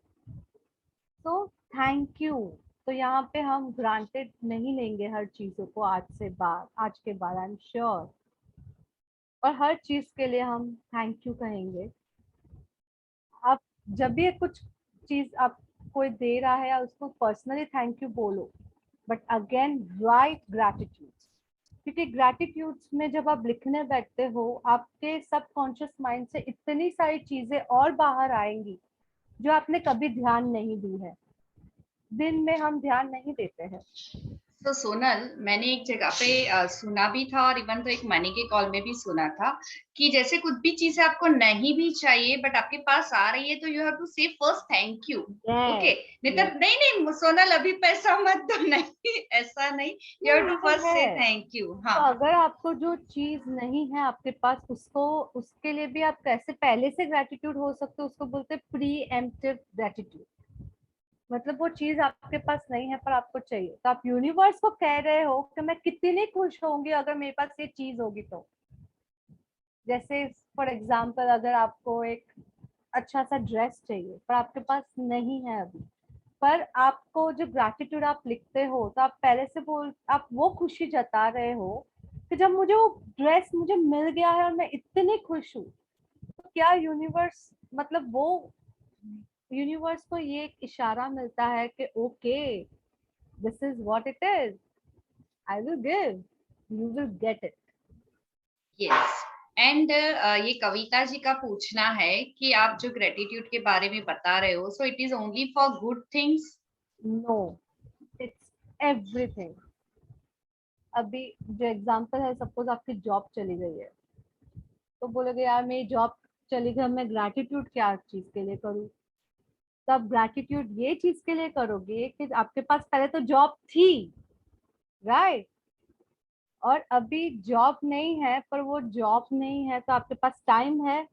तो थैंक यू। तो यहाँ पे हम ग्रांटेड नहीं लेंगे हर चीजों को आज के बाद, आई एम श्योर। और हर चीज के लिए हम थैंक यू कहेंगे। आप जब भी कुछ चीज आप कोई दे रहा है या उसको पर्सनली थैंक यू बोलो, बट अगेन राइट ग्रैटिट्यूड, क्योंकि ग्रैटिट्यूड्स में जब आप लिखने बैठते हो, आपके सबकॉन्शियस माइंड से इतनी सारी चीजें और बाहर आएंगी जो आपने कभी ध्यान नहीं दी है, दिन में हम ध्यान नहीं देते हैं। तो सोनल, मैंने एक जगह पे सुना भी था और इवन तो एक मनी के कॉल में भी सुना था कि जैसे कुछ भी चीजें आपको नहीं भी चाहिए बट आपके पास आ रही है, तो यू हैव टू से फर्स्ट थैंक यू। ओके, नहीं तो yes. नहीं नहीं सोनल अभी पैसा मत दो, नहीं ऐसा नहीं, यू हैव टू वो फर्स्ट से है। Thank you. तो हाँ, अगर आपको जो चीज नहीं है आपके पास, उसको, उसके लिए भी आप कैसे पहले से ग्रेटिट्यूड हो सकते हो, उसको बोलते हैं प्री एम्प्टिव ग्रेटिट्यूड। मतलब वो चीज आपके पास नहीं है पर आपको चाहिए, तो आप यूनिवर्स को कह रहे हो कि मैं कितनी खुश होंगी अगर मेरे पास ये चीज होगी तो। जैसे फॉर एग्जाम्पल, अगर आपको एक अच्छा सा ड्रेस चाहिए पर आपके पास नहीं है अभी, पर आपको जो ग्रैटिट्यूड आप लिखते हो तो आप पहले से आप वो खुशी जता रहे हो कि जब मुझे वो ड्रेस मुझे मिल गया है और मैं इतनी खुश हूँ, तो क्या यूनिवर्स, मतलब वो यूनिवर्स को ये एक इशारा मिलता है कि okay, this is what it is, I will give, you will get it. Yes. And ये कविता जी का पूछना है कि आप जो ग्रेटिट्यूड के बारे में बता रहे हो, so it is only for good things? No, it's everything. अभी जो एग्जांपल है, सपोज आपकी जॉब चली गई है, तो बोलोगे यार मेरी जॉब चली गई, मैं ग्रैटिट्यूड क्या चीज के लिए करूँ? तो आप ग्रैटिट्यूड ये चीज के लिए करोगे कि आपके पास पहले तो जॉब थी, राइट? और अभी जॉब नहीं है, पर वो जॉब नहीं है तो आपके पास टाइम है,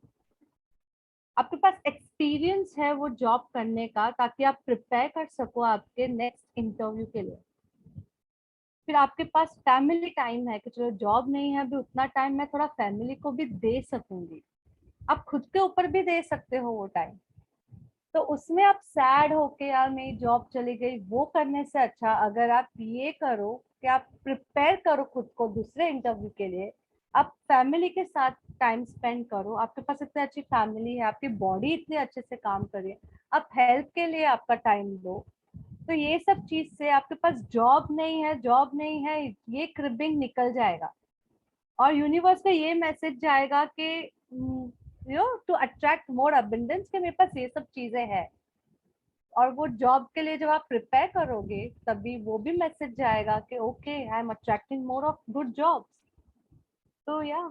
आपके पास एक्सपीरियंस है वो जॉब करने का, ताकि आप प्रिपेयर कर सको आपके नेक्स्ट इंटरव्यू के लिए। फिर आपके पास फैमिली टाइम है कि चलो जॉब नहीं है अभी, उतना टाइम मैं थोड़ा फैमिली को भी दे सकूंगी। आप खुद के ऊपर भी दे सकते हो वो टाइम। तो उसमें आप सैड होके यार मेरी जॉब चली गई, वो करने से अच्छा अगर आप ये करो कि आप प्रिपेयर करो खुद को दूसरे इंटरव्यू के लिए, आप फैमिली के साथ टाइम स्पेंड करो, आपके पास इतनी अच्छी फैमिली है, आपकी बॉडी इतने अच्छे से काम कर रही है, आप हेल्थ के लिए आपका टाइम दो। तो ये सब चीज से आपके पास जॉब नहीं है, जॉब नहीं है, ये क्रिबिंग निकल जाएगा और यूनिवर्स में ये मैसेज जाएगा कि टू अट्रैक्ट मोर अबंडेंस, कि मेरे पास ये सब चीजें हैं। और वो जॉब के लिए जब आप प्रिपेयर करोगे तभी वो भी मैसेज जाएगा कि okay, I am attracting more of good jobs. तो या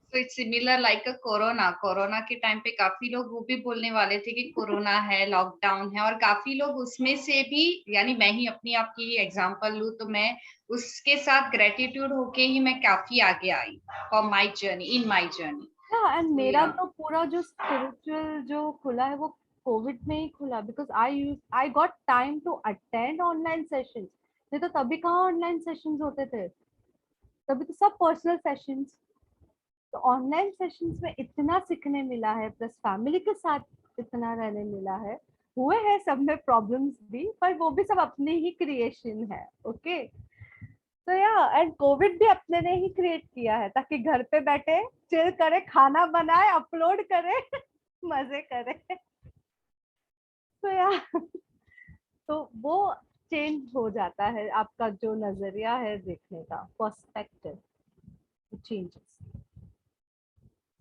so it's similar like a corona. Corona के टाइम पे काफी लोग वो भी बोलने वाले थे कि कोरोना है, लॉकडाउन है, और काफी लोग उसमें से भी, यानी मैं ही अपनी आपकी एग्जांपल लूं तो मैं उसके साथ ग्रेटिट्यूड होके ही मैं काफी आगे आई for my journey, in my journey. And so मेरा या। तो पूरा जो स्पिरिचुअल जो खुला है वो कोविड में ही खुला, because I got time to attend online sessions. नहीं तो तभी कहाँ ऑनलाइन सेशंस होते थे, तभी तो सब पर्सनल सेशंस। तो ऑनलाइन सेशंस में इतना सीखने मिला है, प्लस फैमिली के साथ इतना रहने मिला है। हुए हैं सब में प्रॉब्लम्स भी, पर वो भी सब अपनी ही क्रिएशन है। ओके, तो या एंड कोविड भी अपने ने ही क्रिएट किया है ताकि घर पे बैठे चिल करे, खाना बनाए, अपलोड करे, मजे करे। तो या तो वो चेंज हो जाता है, आपका जो नजरिया है देखने का, पर्सपेक्टिव चेंजेस।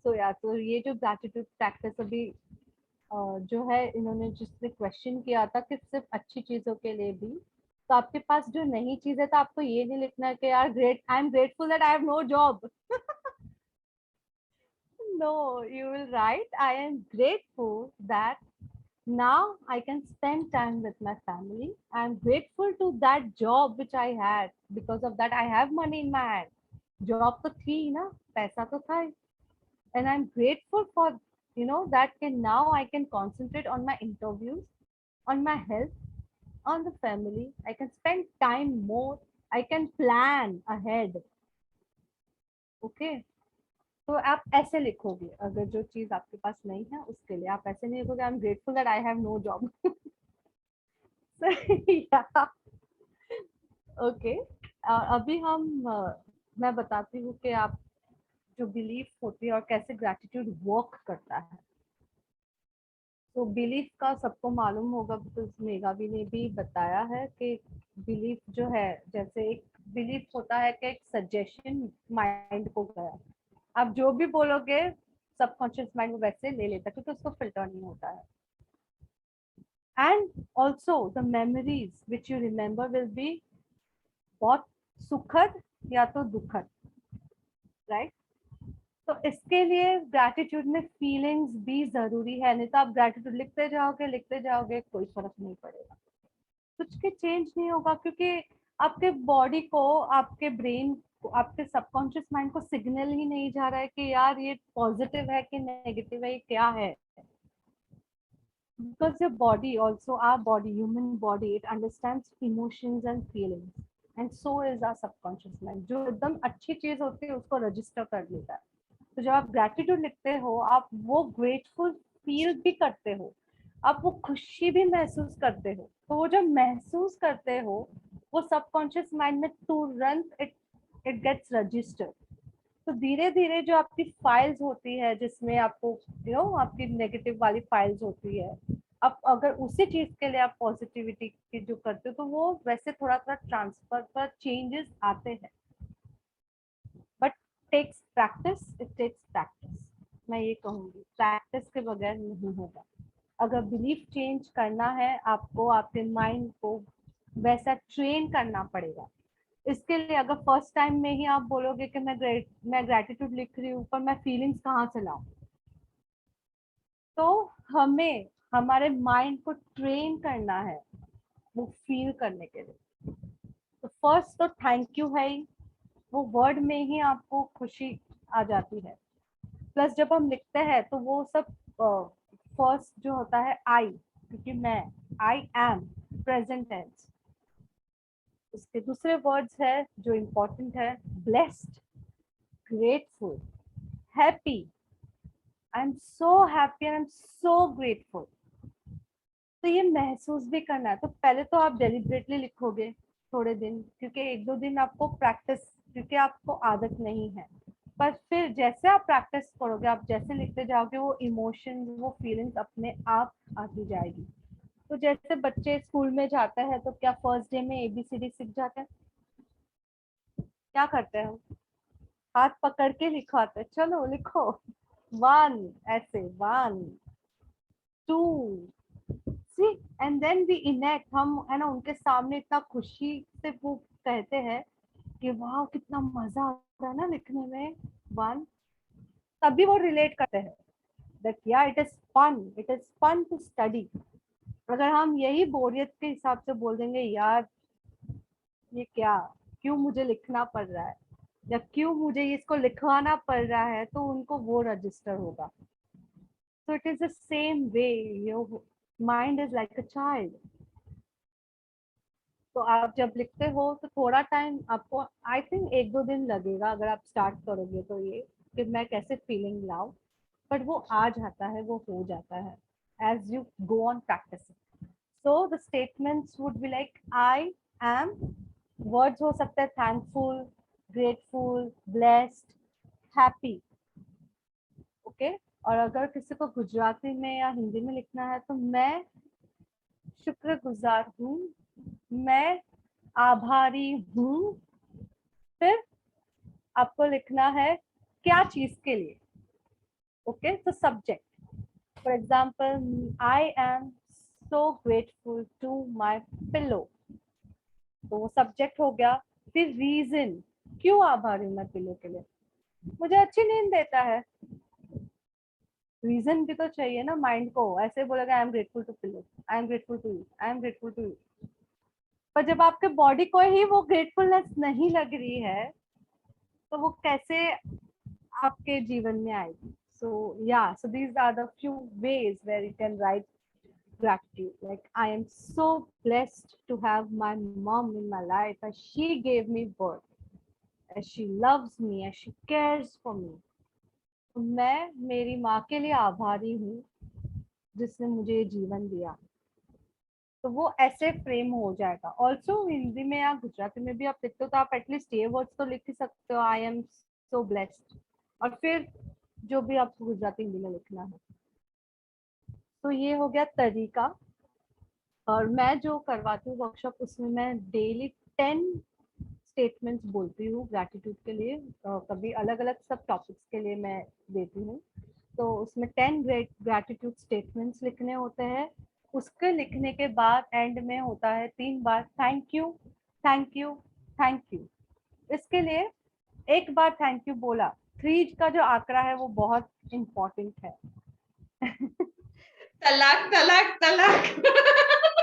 तो या तो ये जो ग्रैटिट्यूड प्रैक्टिस अभी जो है, इन्होंने जिसने क्वेश्चन किया था कि सिर्फ अच्छी चीजों के लिए भी, तो आपके पास जो नई चीज है तो आपको ये नहीं लिखना है कि यार great, I am grateful that I have no job. No, you will write, I am grateful that now I can spend time with my family. I am grateful to that job which I had. Because of that, I have money in my hand. Job तो थी ही ना, पैसा तो था ही. And I'm grateful for, that can now I can concentrate on my interviews, on my health, on the family. I can spend time more. I can plan ahead. Okay. तो आप ऐसे लिखोगे, अगर जो चीज आपके पास नहीं है उसके लिए आप ऐसे नहीं लिखोगे I am grateful that I have no job. Okay, अभी मैं बताती हूँ कि आप जो बिलीफ होती है और कैसे ग्रैटिट्यूड वर्क करता है। तो बिलीफ का सबको मालूम होगा, बिकॉज मेघावी ने भी बताया है कि बिलीफ जो है, जैसे एक बिलीफ होता है कि एक सजेशन माइंड को गया, आप जो भी बोलोगे सबकॉन्शियस माइंड वो वैसे ले लेता है क्योंकि उसको फिल्टर नहीं होता है। And also the memories which you remember will be बहुत सुखद या तो दुखद, राइट? तो इसके लिए ग्रैटिट्यूड में फीलिंग्स भी जरूरी है, नहीं तो आप ग्रैटिट्यूड लिखते जाओगे कोई फर्क नहीं पड़ेगा, कुछ के चेंज नहीं होगा, क्योंकि आपके बॉडी को, आपके ब्रेन को, आपके सबकॉन्शियस माइंड को सिग्नल ही नहीं जा रहा है कि यार ये पॉजिटिव है कि नेगेटिव है, ये क्या है। Because your body also, our body, human body, it understands emotions and feelings, and so is our subconscious mind. जो एकदम अच्छी चीज होती है उसको रजिस्टर कर लेता है। तो जब आप ग्रेटिट्यूड लिखते हो, आप वो ग्रेटफुल फील भी करते हो। आप वो खुशी भी महसूस करते हो, तो वो जो महसूस करते हो वो सबकॉन्शियस माइंड में तुरंत इट इट गेट्स रजिस्टर्ड। तो धीरे धीरे जो आपकी फाइल्स होती है जिसमें आपको आपकी नेगेटिव वाली फाइल्स होती है, अब अगर उसी चीज के लिए आप पॉजिटिविटी की जो करते हो तो वो वैसे थोड़ा थोड़ा ट्रांसफर पर चेंजेस आते हैं, but takes practice, it takes practice. मैं ये कहूंगी प्रैक्टिस के बगैर नहीं होगा। अगर बिलीफ चेंज करना है आपको, आपके माइंड को वैसा ट्रेन करना पड़ेगा। इसके लिए अगर फर्स्ट टाइम में ही आप बोलोगे कि मैं ग्रेटिट्यूड लिख रही हूँ पर मैं फीलिंग्स कहाँ से लाऊं, तो हमें हमारे माइंड को ट्रेन करना है वो फील करने के लिए। तो फर्स्ट तो थैंक यू है ही, वो वर्ड में ही आपको खुशी आ जाती है। प्लस जब हम लिखते हैं तो वो सब फर्स्ट जो होता है आई, क्योंकि मैं आई एम प्रेजेंट टेंस। उसके दूसरे वर्ड्स है जो इम्पोर्टेंट है, blessed, grateful, happy, I am so happy, I am so grateful. तो ये महसूस भी करना है। तो पहले तो आप डेलिबरेटली लिखोगे थोड़े दिन, क्योंकि एक दो दिन आपको प्रैक्टिस, क्योंकि आपको आदत नहीं है। पर फिर जैसे आप प्रैक्टिस करोगे, आप जैसे लिखते जाओगे, वो इमोशन, वो फीलिंग्स अपने आप आती जाएगी। तो जैसे बच्चे स्कूल में जाते हैं तो क्या फर्स्ट डे में ABCD सीख जाते हैं? क्या करते हैं हम? हाथ पकड़ के लिखवाते हैं, चलो लिखो, वन, ऐसे one, two, see, and then we enact, हम है ना उनके सामने इतना खुशी से वो कहते हैं कि वाह कितना मजा आता है ना लिखने में, वन। तभी वो रिलेट करते हैं दैट या it is fun, it is fun to study. अगर हम यही बोरियत के हिसाब से बोल देंगे यार ये क्या, क्यों मुझे लिखना पड़ रहा है या क्यों मुझे इसको लिखवाना पड़ रहा है, तो उनको वो रजिस्टर होगा। सो it is the same way, your mind is like a child. तो आप जब लिखते हो तो थोड़ा टाइम आपको, आई थिंक एक दो दिन लगेगा अगर आप स्टार्ट करोगे तो, ये कि मैं कैसे फीलिंग लाऊं, बट वो आ जाता है, वो हो जाता है as you go on practicing. So the statements would be like I am, words हो सकते हैं thankful, grateful, blessed, happy. Okay, और अगर किसी को गुजराती में या हिंदी में लिखना है तो मैं शुक्रगुजार हूँ, मैं आभारी हूँ। फिर आपको लिखना है क्या चीज के लिए। ओके, तो subject, for example I am so grateful to my pillow, तो वो सब्जेक्ट हो गया। फिर रीजन, क्यों आभारी हूँ मैं पिलो के लिए, मुझे अच्छी नींद देता है। रीजन भी तो चाहिए ना माइंड को, ऐसे बोलेगा I am grateful to pillow, I am grateful to you, I am grateful to you. पर जब आपके बॉडी को ही वो ग्रेटफुलनेस नहीं लग रही है तो वो कैसे आपके जीवन में आएगी? So yeah, so these are the few ways where you can write gratitude. Like I am so blessed to have my mom in my life, as she gave me birth, as she loves me, as she cares for me. तो मैं मेरी माँ के लिए आभारी हूँ जिसने मुझे ये जीवन दिया। तो वो ऐसे फ्रेम हो जाएगा। ऑल्सो हिंदी में या गुजराती में भी आप लिखते हो तो आप एटलीस्ट ये वर्ड्स तो लिख ही सकते हो, आई एम सो ब्लेस्ड, और फिर जो भी आपको गुजराती हिंदी में लिखना है। तो ये हो गया तरीका। और मैं जो करवाती हूँ वर्कशॉप, उसमें मैं डेली 10 स्टेटमेंट्स बोलती हूँ ग्रैटिट्यूड के लिए। कभी अलग अलग सब टॉपिक्स के लिए मैं देती हूँ। तो उसमें 10 ग्रैटिट्यूड स्टेटमेंट्स लिखने होते हैं। उसके लिखने के बाद एंड में होता है 3 बार thank you, thank you, thank you. इसके लिए एक बार थैंक यू बोला, 3 का जो आंकड़ा है वो बहुत इम्पोर्टेंट है। तलाक तलाक तलाक।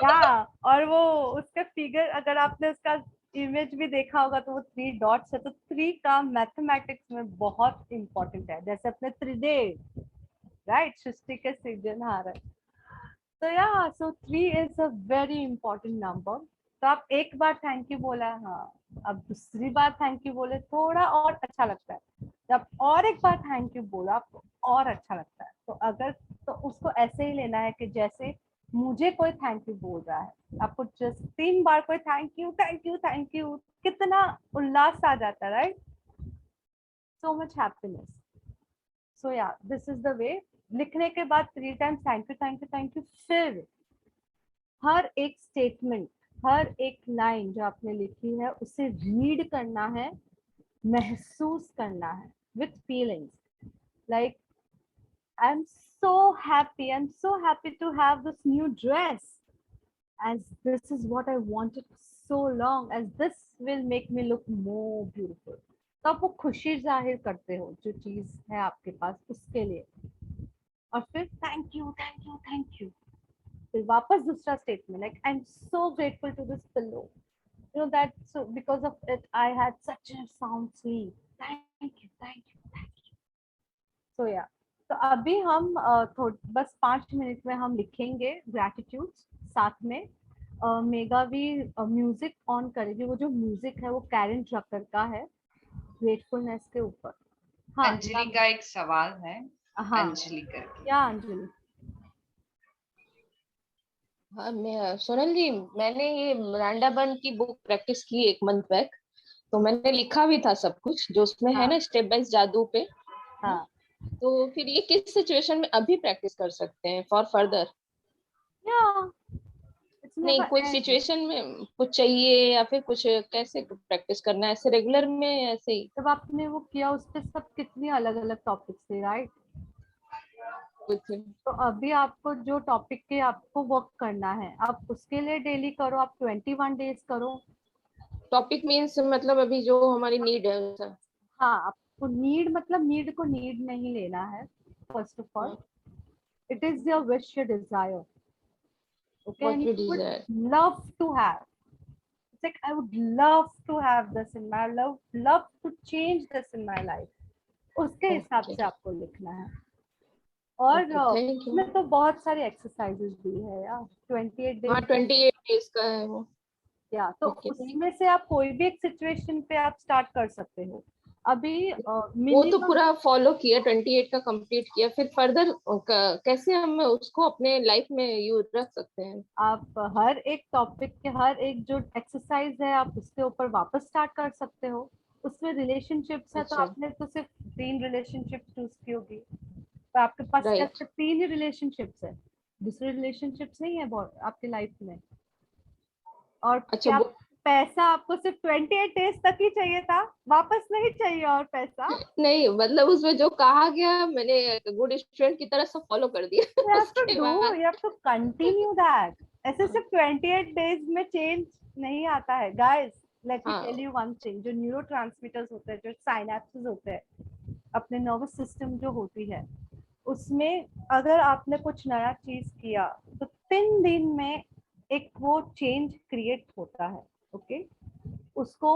या, और वो उसका फिगर अगर आपने उसका इमेज भी देखा होगा तो वो 3 डॉट्स है, तो 3 का मैथमेटिक्स में बहुत इंपॉर्टेंट है। जैसे अपने त्रिदेव, राइट, सृष्टि के सृजनहार। तो या, सो 3 is a very important number. तो आप एक बार थैंक यू बोला, हाँ, अब दूसरी बार थैंक यू बोले थोड़ा और अच्छा लगता है। जब और एक बार थैंक यू बोला आपको और अच्छा लगता है। तो अगर, तो उसको ऐसे ही लेना है कि जैसे मुझे कोई थैंक यू बोल रहा है, आपको जस्ट 3 बार कोई thank you thank you thank you, कितना उल्लास आ जाता है, right? So much happiness. So yeah this is the way. लिखने के बाद 3 times thank you thank you thank you. फिर हर एक स्टेटमेंट, हर एक लाइन जो आपने लिखी है उसे रीड करना है, महसूस करना है with feelings. Like I'm so happy to have this new dress, as this is what I wanted so long, as this will make me look more beautiful. तो आप वो खुशी जाहिर करते हो जो चीज है आपके पास उसके लिए. और फिर thank you thank you thank you. फिर वापस दूसरा statement, like I am so grateful to this pillow, you know that, so because of it I had such a sound sleep. Thank you thank you thank you. So yeah. तो अभी हम बस 5 मिनट में हम लिखेंगे ग्रैटिट्यूड साथ में. मेगा भी म्यूजिक ऑन करेगी. वो जो म्यूजिक है वो कैरन ट्रकर का है, ग्रेटफुलनेस के ऊपर. हाँ अंजलि का एक सवाल है. हाँ अंजलि करके. क्या अंजलि? हाँ मैं सोनल जी, मैंने ये मिरांडा बन की बुक प्रैक्टिस की 1 मंथ बैक. तो मैंने लिखा भी था सब कुछ जो उसमें है हाँ ना, स्टेप बाय जादू पे. हाँ. तो फिर ये किस सिचुएशन में अभी प्रैक्टिस कर सकते हैं फॉर फर्दर? या इट्स नहीं, नेवर कोई एंड. सिचुएशन में कुछ चाहिए या फिर कुछ कैसे प्रैक्टिस करना है, ऐसे रेगुलर में ऐसे ही? जब आपने वो किया उस पे सब कितनी अलग अलग टॉपिक्स थे, राइट? कुछ तो अभी आपको जो टॉपिक के आपको वर्क करना है आप उसके लिए डेली करो. आप 21 डेज करो. टॉपिक मीन्स मतलब अभी जो हमारी नीड है वैसा? हाँ, आपको नीड मतलब नीड को नीड नहीं लेना है. First of all it is your wish, your desire, okay, what and we you would desire. love to have. It's like I would love to have this in my love to change this in my life. उसके हिसाब ओके से आपको लिखना है. और ओके, थैंक यू. उसमें तो बहुत सारी एक्सरसाइजेस भी है यार. 28 हाँ, डेज 28 days का है वो. या तो ठीक है, उसमें से आप कोई भी एक सिचुएशन पे आप स्टार्ट कर सकते हो. अभी वो तो मिनिमम पूरा फॉलो किया, 28 का कंप्लीट किया. फिर फर्दर कैसे हम उसको अपने लाइफ में यूज रख सकते हैं? आप हर एक टॉपिक के हर एक जो एक्सरसाइज है आप उसके ऊपर वापस स्टार्ट कर सकते हो. उसमें रिलेशनशिप्स है तो अच्छा, आपने तो सिर्फ 3 रिलेशनशिप चूज की होगी. तो आपके पास क्या राइट. सिर्फ 3 ही रिलेशनशिप्स है? दूसरे रिलेशनशिप्स नहीं है बहुत आपकी लाइफ में? और अच्छा क्या पैसा आपको सिर्फ 28 डेज तक ही चाहिए था? वापस नहीं चाहिए और पैसा? नहीं, मतलब उसमें जो कहा गया मैंने गुड स्टूडेंट की तरह सब फॉलो कर दिया. You have to उसके do, बाद you have to continue that. ऐसे सिर्फ 28 डेज में चेंज नहीं आता है गाइस. लेट मी टेल हाँ, यू वन थिंग. जो न्यूरोट्रांसमीटर्स होते हैं, जो साइनेप्सेस होते हैं अपने नर्वस सिस्टम जो होती है उसमें, अगर आपने कुछ नया चीज किया तो 3 दिन में एक वो चेंज क्रिएट होता है. ओके, उसको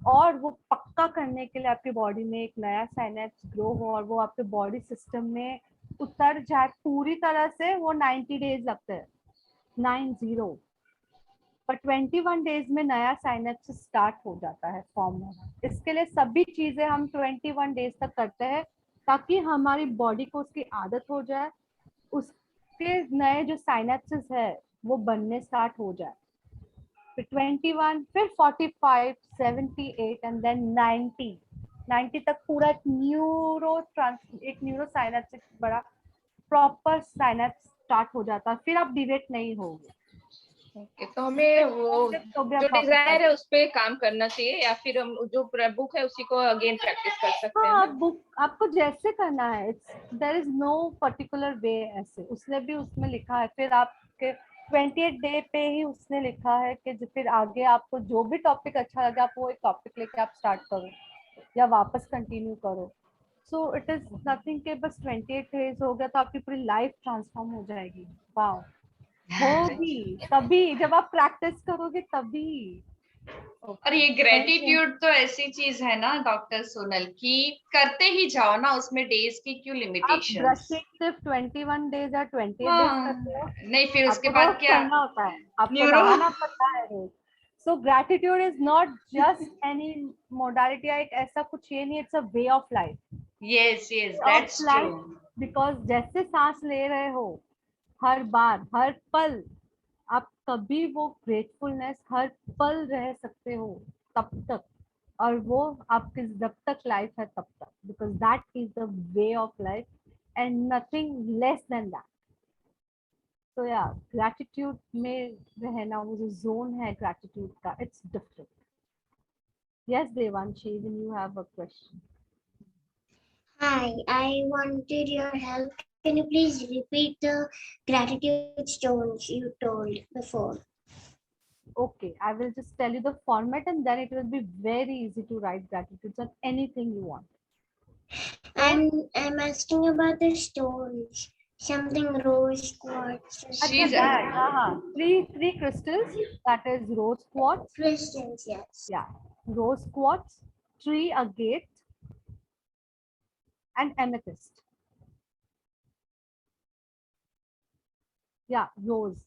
और वो पक्का करने के लिए आपकी बॉडी में एक नया साइनेप्स ग्रो हो और वो आपके बॉडी सिस्टम में उतर जाए पूरी तरह से, वो 90 डेज लगते हैं. 90. पर 21 डेज में नया साइनेप्स स्टार्ट हो जाता है फॉर्म होना. इसके लिए सभी चीजें हम 21 डेज तक करते हैं ताकि हमारी बॉडी को उसकी आदत हो जाए, उसके नए जो साइनेप्सेस है वो बनने स्टार्ट हो जाए. फिर 21, फिर 45, 78 एंड देन 90 तक पूरा एक न्यूरो साइनेप्स, एक बड़ा प्रॉपर साइनेप्स स्टार्ट हो जाता है. फिर आप डिवेट नहीं होगे. ओके. तो हमें वो तो भी जो आप वापस आ डिजायर है उस पे काम करना चाहिए या फिर हम जो बुक है उसी को अगेन प्रैक्टिस कर सकते हैं हाँ, ना? बुक आपको जैसे करना है. It's there is no particular way. ऐसे उसने भी उसमें लिखा है. फिर आपके 28 डे पे ही उसने लिखा है कि फिर आगे आपको जो भी टॉपिक अच्छा लगे आप वो एक टॉपिक लेके आप स्टार्ट करो या वापस कंटिन्यू करो. सो इट इज नथिंग के बस 28 डेज हो गया तो आपकी पूरी लाइफ ट्रांसफॉर्म हो जाएगी. वाओ. होगी तभी जब आप प्रैक्टिस करोगे तभी. और ये ग्रेटिट्यूड तो ऐसी चीज है ना डॉक्टर सोनल की करते ही जाओ ना, उसमें डेज की क्यों आप लिमिटेशंस. ब्रशिंग सिर्फ 21 डेज या 28 डेज हाँ, करते हो? नहीं फिर उसके आपको बाद रोज क्या? करना होता है, आपको न्यूरो. नहाना पड़ता है रोज. So gratitude is not just any modality. एक ऐसा कुछ ये नहीं. It's a way of life. Yes yes of that's true. Life. Because जैसे सांस ले रहे हो हर बार, हर पल आप कभी वो ग्रेटफुलनेस हर पल रह सकते हो तब तक, और वो आपके जब तक लाइफ है तब तक, because that is the way of life and nothing less than that. तो या ग्रैटिट्यूड में रहना, वो जो जोन है ग्रैटिट्यूड का, it's different. Yes Devanshi, when you have a question. Hi, I wanted your help. Can you please repeat the gratitude stones you told before? Okay, I will just tell you the format and then it will be very easy to write gratitudes on anything you want. I'm asking about the stones. Something rose quartz. She's three crystals, that is rose quartz. Crystals, yes. Yeah, rose quartz, tree agate, and amethyst. Yeah, rose,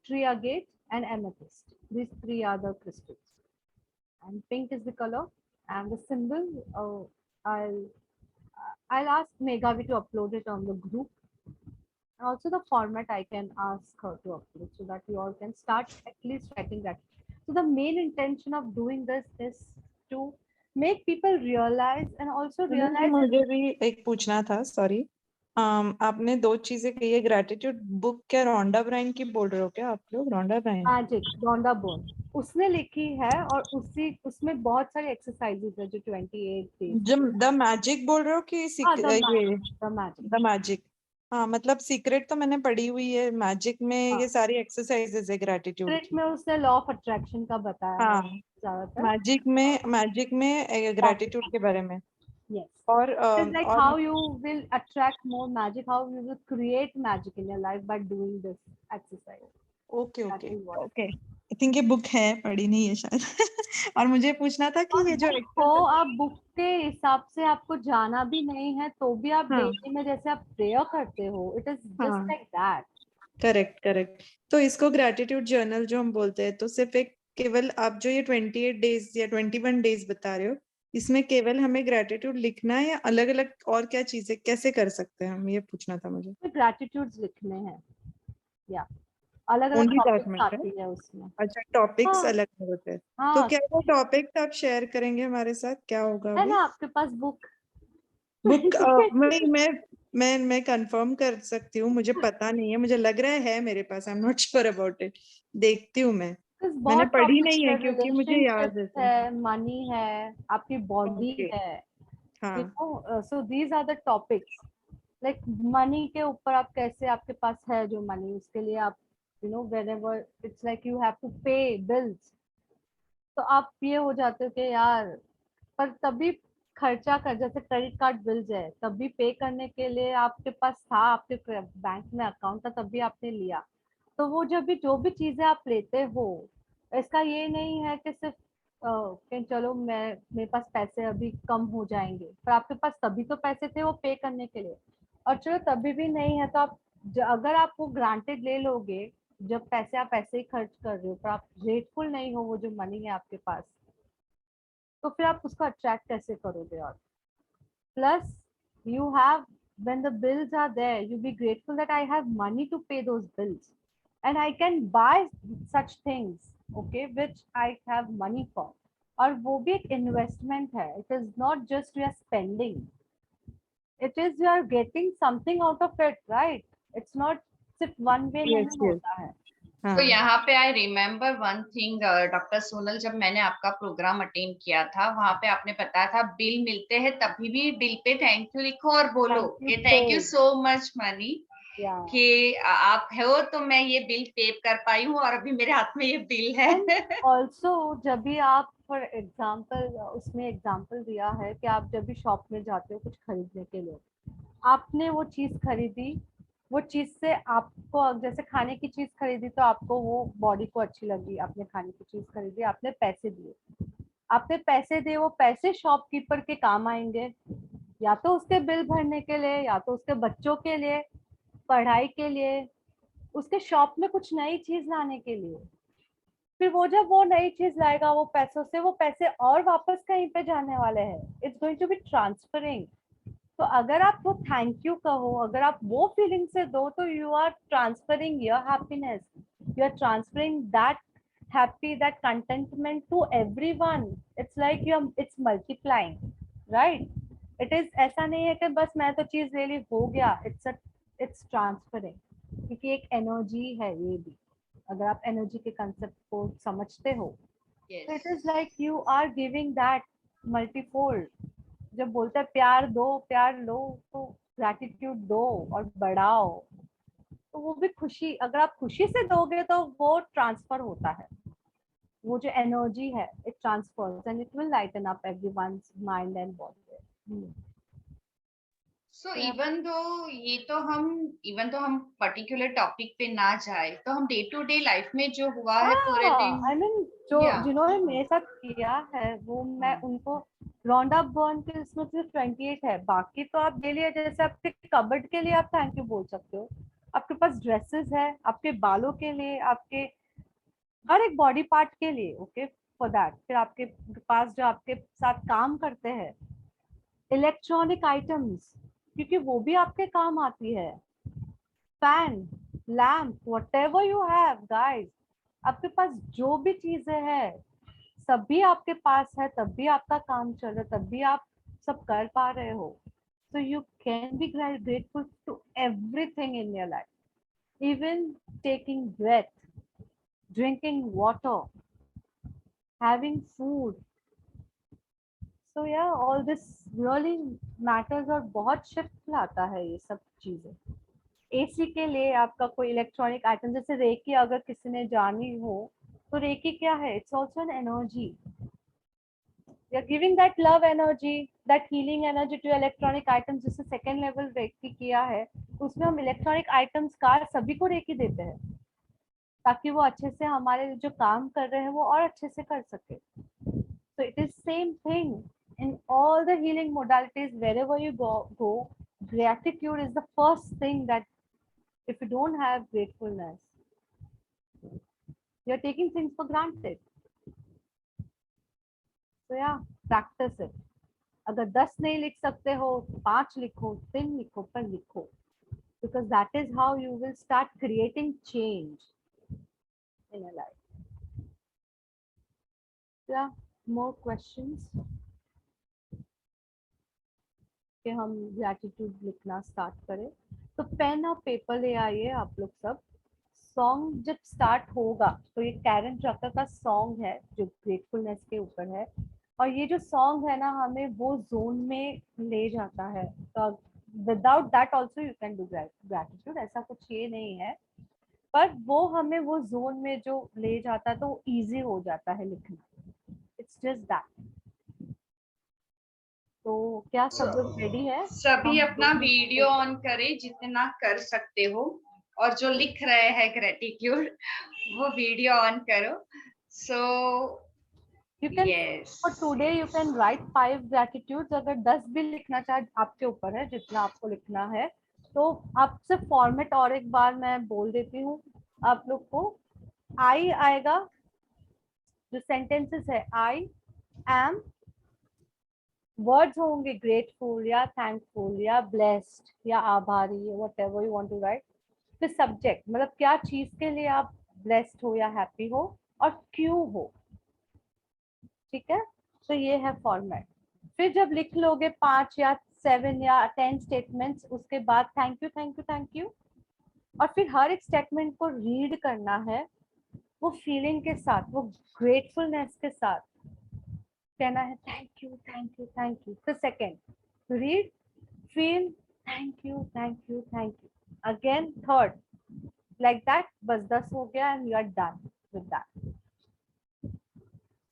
tree agate, and amethyst. These three are the crystals. And pink is the color. And the symbol, I'll ask Meghavi to upload it on the group. Also the format I can ask her to upload so that you all can start at least writing that. So the main intention of doing this is to make people realize and also realize. मुझे भी एक पूछना था, सॉरी। आपने दो चीजें कही है, ग्रेटिट्यूड बुक क्या रोंडा ब्रायन की बोल रहे हो क्या आप लोग? रोंडा ब्रायन, मैजिक, रोंडा बोन उसने लिखी है, और उसमें बहुत सारी एक्सरसाइजेस है जो 28 डेज। जो द मैजिक बोल रहे हो कि ये द मैजिक? हाँ, मतलब सीक्रेट तो मैंने पढ़ी हुई है, मैजिक में ये सारी एक्सरसाइजेस है ग्रेटिट्यूड सीक्रेट की। में उसने लॉ ऑफ अट्रैक्शन का बताया हाँ, है ज्यादातर। मैजिक में ग्रेटिट्यूड के बारे में। Yes. और It's like how you will attract more magic, how you will create magic in your life by doing this exercise. Okay I think ये बुक है, पढ़ी नहीं है शायद। और मुझे पूछना था कि ये जो आप बुक के हिसाब से आपको जाना भी नहीं है तो भी आप डेली में जैसे आप प्रेयर करते हो, it is just like that. Correct. तो इसको ग्रेटिट्यूड जर्नल जो हम बोलते हैं, तो सिर्फ एक केवल आप जो ये 28 डेज या 21 डेज बता रहे हो, इसमें केवल हमें ग्रेटिट्यूड लिखना है या अलग अलग और क्या चीजें कैसे कर सकते हैं हम, ये पूछना था मुझे। ग्रेटिट्यूड्स लिखने हैं या अलग अलग टॉपिक्स आती है उसमें। अच्छा, टॉपिक्स अलग होते हैं। तो क्या वो टॉपिक्स आप शेयर करेंगे हमारे साथ? क्या होगा है ना आपके पास बुक? मैं कंफर्म कर सकती हूँ, मुझे पता नहीं है, मुझे लग रहा है मेरे पास, I am not sure about it. देखती हूँ मैंने पढ़ी नहीं है क्योंकि मुझे याद है। मनी है, आपकी बॉडी है, so these are the topics. Like money के ऊपर आप कैसे, आपके पास है जो मनी, उसके लिए आप whenever it's like you have to pay bills, तो आप ये हो जाते हो कि यार, पर तभी खर्चा कर, जैसे क्रेडिट कार्ड बिल्स है, तभी पे करने के लिए आपके पास था, आपके बैंक में अकाउंट था, तभी आपने लिया। तो वो जब भी जो भी चीजें आप लेते हो, इसका ये नहीं है कि सिर्फ कि चलो मेरे पास पैसे अभी कम हो जाएंगे, पर आपके पास तभी तो पैसे थे वो पे करने के लिए। और चलो तभी भी नहीं है तो आप अगर आप वो ग्रांटेड ले लोगे, जब पैसे आप ऐसे ही खर्च कर रहे हो, पर आप ग्रेटफुल नहीं हो वो जो मनी है आपके पास, तो फिर आप उसको अट्रैक्ट कैसे करोगे? और plus you have, when the bills are there, you be grateful that I have money to pay those bills and I can buy such things, okay, which I have money for. और वो भी एक इन्वेस्टमेंट है, it is not just you are spending, it is you are getting something out of it, right? It's not सिर्फ one way नहीं होता है। तो यहाँ पे I remember one thing doctor Sonal, जब मैंने आपका प्रोग्राम अटेंड किया था, वहां पे आपने बताया था बिल मिलते हैं तभी भी बिल पे थैंक यू लिखो और बोलो कि thank you so much money, कि आप हो तो मैं ये बिल पे कर पाई हूँ और अभी मेरे हाथ में ये बिल है। ऑल्सो जब भी आप, फॉर एग्जाम्पल, उसमें एग्जाम्पल दिया है कि आप जब भी शॉप में जाते हो कुछ खरीदने के लिए, आपने वो चीज खरीदी, वो चीज से आपको, जैसे खाने की चीज खरीदी तो आपको वो बॉडी को अच्छी लगी, आपने खाने की चीज खरीदी, आपने पैसे दिए, वो पैसे शॉपकीपर के काम आएंगे, या तो उसके बिल भरने के लिए, या तो उसके बच्चों के लिए, पढ़ाई के लिए, उसके शॉप में कुछ नई चीज लाने के लिए। फिर वो जब वो नई चीज लाएगा, वो पैसों से वो पैसे और वापस कहीं पे जाने वाले हैं, it's going to be transferring. तो अगर आप वो थैंक यू कहो, अगर आप वो फीलिंग से दो, तो you are transferring your happiness, you are transferring that happy, that contentment to everyone. It's like it's multiplying, right? It is, ऐसा नहीं है कि बस मैं तो चीज ले ली हो गया, it's transferring, क्योंकि एक एनर्जी है ये भी। अगर आप एनर्जी के कंसेप्ट को समझते हो, तो it is like you are giving that multifold. जब बोलते हैं प्यार दो प्यार लो, तो ग्रैटिट्यूड दो और बढ़ाओ, तो वो भी खुशी, अगर आप खुशी से दोगे तो वो ट्रांसफर होता है, वो जो एनर्जी है it transfers and it will lighten up everyone's mind and body. So even तो हम पर्टिकुलर टॉपिक पे ना जाए, तो हम डे टू डे लाइफ में जो हुआ है पूरे दिन, आई मीन जो जिन्होंने मेरे साथ किया है वो मैं उनको, रोंडा बर्न के इसमें सिर्फ 28 है, बाकी तो आप डेली, जैसे आपके कबर्ड के लिए आप थैंक यू बोल सकते हो, आपके पास ड्रेसेस है, आपके बालों के लिए, आपके हर एक बॉडी पार्ट के लिए, ओके फॉर दैट। फिर आपके पास जो आपके साथ काम करते हैं, इलेक्ट्रॉनिक आइटम्स, क्योंकि वो भी आपके काम आती है, fan, lamp, whatever you have guys, आपके पास जो भी चीजें हैं सभी आपके पास है, तब भी आपका काम चल रहा है, तब भी आप सब कर पा रहे हो। So you can be grateful to everything in your life, even taking breath, drinking water, having food. So yeah, all this really matters और बहुत शिफ्ट लाता है ये सब चीजें। एसी के लिए आपका कोई इलेक्ट्रॉनिक आइटम, जैसे रेकी अगर किसी ने जानी हो, तो रेकी क्या है, it's also an energy. You're giving that love energy, that healing energy to electronic items. जैसे सेकेंड लेवल रेकी किया है, उसमें हम इलेक्ट्रॉनिक आइटम्स का सभी को रेकी देते हैं, ताकि वो अच्छे से हमारे जो काम कर रहे हैं वो और अच्छे से कर सके। So it is same thing in all the healing modalities. Wherever you go, gratitude is the first thing that if you don't have gratefulness, you're taking things for granted. So yeah, practice it. अगर 10 नहीं लिख सकते हो, 5 लिखो, 3 लिखो, पर लिखो, because that is how you will start creating change in your life. Yeah, more questions? कि हम ग्रैटिट्यूड लिखना स्टार्ट करें, तो पेन और पेपर ले आइए आप लोग सब। सॉन्ग जब स्टार्ट होगा, तो ये कैरन ट्रकर का सॉन्ग है जो ग्रेटफुलनेस के ऊपर है, और ये जो सॉन्ग है ना, हमें वो जोन में ले जाता है। तो without that also you can do gratitude, ऐसा कुछ ये नहीं है, पर वो हमें वो जोन में जो ले जाता है तो वो ईजी हो जाता है लिखना। It's just that. तो क्या सब लोग रेडी है? सभी अपना वीडियो ऑन करें जितना कर सकते हो, और जो लिख रहे हैं ग्रेटिट्यूड वो वीडियो ऑन करो। सो you can yes, for today you can write 5 gratitudes। अगर 10 भी लिखना चाहे, आपके ऊपर है जितना आपको लिखना है। तो आपसे फॉर्मेट और एक बार मैं बोल देती हूँ आप लोग को। आई आएगा, जो सेंटेंसेस है, आई एम, वर्ड्स होंगे ग्रेटफुल या थैंकफुल या ब्लेस्ड या आभारी, whatever you want to write. फिर सब्जेक्ट, मतलब क्या चीज के लिए आप ब्लेस्ड हो या हैप्पी हो, और क्यों हो, ठीक है। तो ये है फॉर्मेट। फिर जब लिख लोगे 5 या 7 या 10 स्टेटमेंट्स, उसके बाद thank you thank you thank you, और फिर हर एक स्टेटमेंट को रीड करना है वो फीलिंग के साथ, वो ग्रेटफुलनेस के साथ कहना है, thank you thank you thank you. फिर second read, feel, thank you thank you thank you, again third, like that. बस 10 हो गया and you are done with that.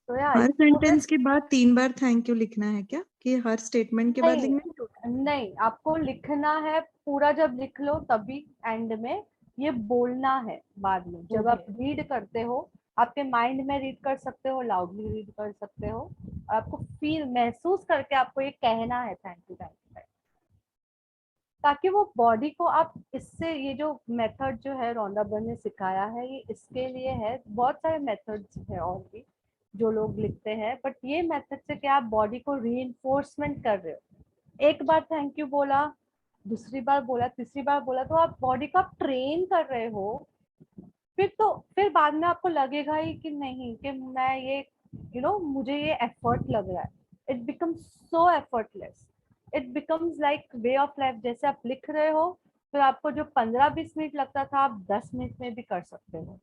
हर सेंटेंस के बाद 3 बार थैंक यू लिखना है क्या, कि हर स्टेटमेंट के बाद लिखना है? नहीं, आपको लिखना है पूरा, जब लिख लो तभी एंड में ये बोलना है बाद में। जब आप रीड करते हो, आपके माइंड में रीड कर सकते हो, लाउडली रीड कर सकते हो, और आपको फील, महसूस करके आपको ये कहना है थैंक यू थैंक यू, ताकि वो बॉडी को आप इससे, ये जो मेथड जो है रोंडा बर्न ने सिखाया है, ये इसके लिए है। बहुत सारे मेथड्स है और भी जो लोग लिखते हैं, बट ये मेथड से क्या आप बॉडी को रीइंफोर्समेंट कर रहे हो, एक बार थैंक यू बोला, दूसरी बार बोला, तीसरी बार बोला, तो आप बॉडी को आप ट्रेन कर रहे हो। फिर बाद में आपको लगेगा ही कि नहीं, कि मैं ये मुझे ये एफर्ट लग रहा है। It becomes so effortless, it becomes like way of life. जैसे आप लिख रहे हो, फिर आपको जो 15-20 मिनट लगता था, आप 10 मिनट में भी कर सकते हो।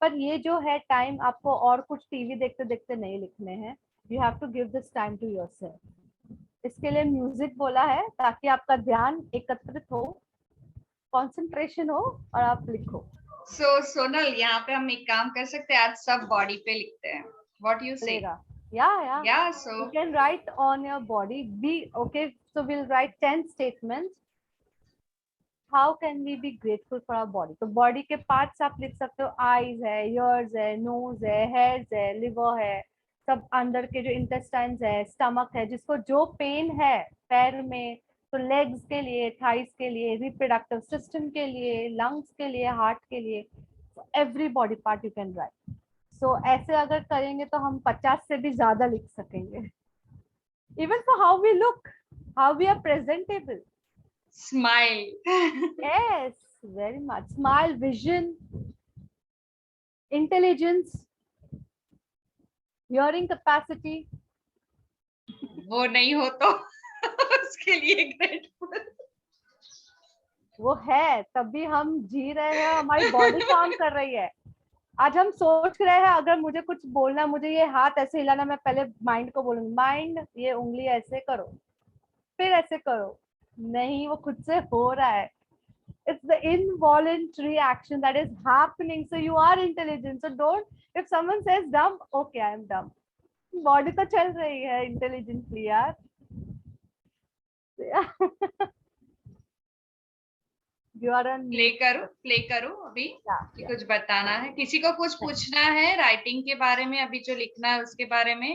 पर ये जो है टाइम, आपको और कुछ टीवी देखते देखते नहीं लिखने हैं। You have to give this time to yourself. इसके लिए म्यूजिक बोला है, ताकि आपका ध्यान एकत्रित हो, कंसंट्रेशन हो, और आप लिखो। सो सोनल, यहाँ पे हम एक काम कर सकते हैं, आज सब बॉडी पे लिखते हैं। व्हाट यू से? चलेगा? या या you so can write on your body. Be okay, so we'll write 10 statements. How can we be grateful for our body? तो बॉडी के पार्ट्स आप लिख सकते हो। आईज है, ईयर्स है, नोज है, हेयर्स है, लिवर है, सब अंदर के जो इंटेस्टाइन्स है, स्टमक है, जिसको जो पेन है पैर में, तो लेग्स के लिए, थाइस के लिए, रिप्रोडक्टिव सिस्टम के लिए, लंग्स के लिए, हार्ट के लिए, every body part you can write. So ऐसे अगर करेंगे तो हम 50 से भी ज्यादा लिख सकेंगे। Even for how we look, how we are presentable. Smile. Yes, very much. Smile, vision, intelligence, hearing capacity. वो नहीं हो तो उसके लिए ग्रेटफुल। वो है, तभी हम जी रहे हैं, हमारी बॉडी काम कर रही है। आज हम सोच रहे हैं, अगर मुझे कुछ बोलना, मुझे ये हाथ ऐसे हिलाना, मैं पहले माइंड को बोलूंगी, माइंड ये उंगली ऐसे करो, फिर ऐसे करो। नहीं, वो खुद से हो रहा है। It's the involuntary action that is happening. So you are intelligent. So don't, if someone says dumb, okay, I am dumb. Body तो चल रही है intelligently यार। You are on प्ले करो अभी कि कुछ बताना है, किसी को कुछ पूछना है राइटिंग के बारे में, अभी जो लिखना है उसके बारे में।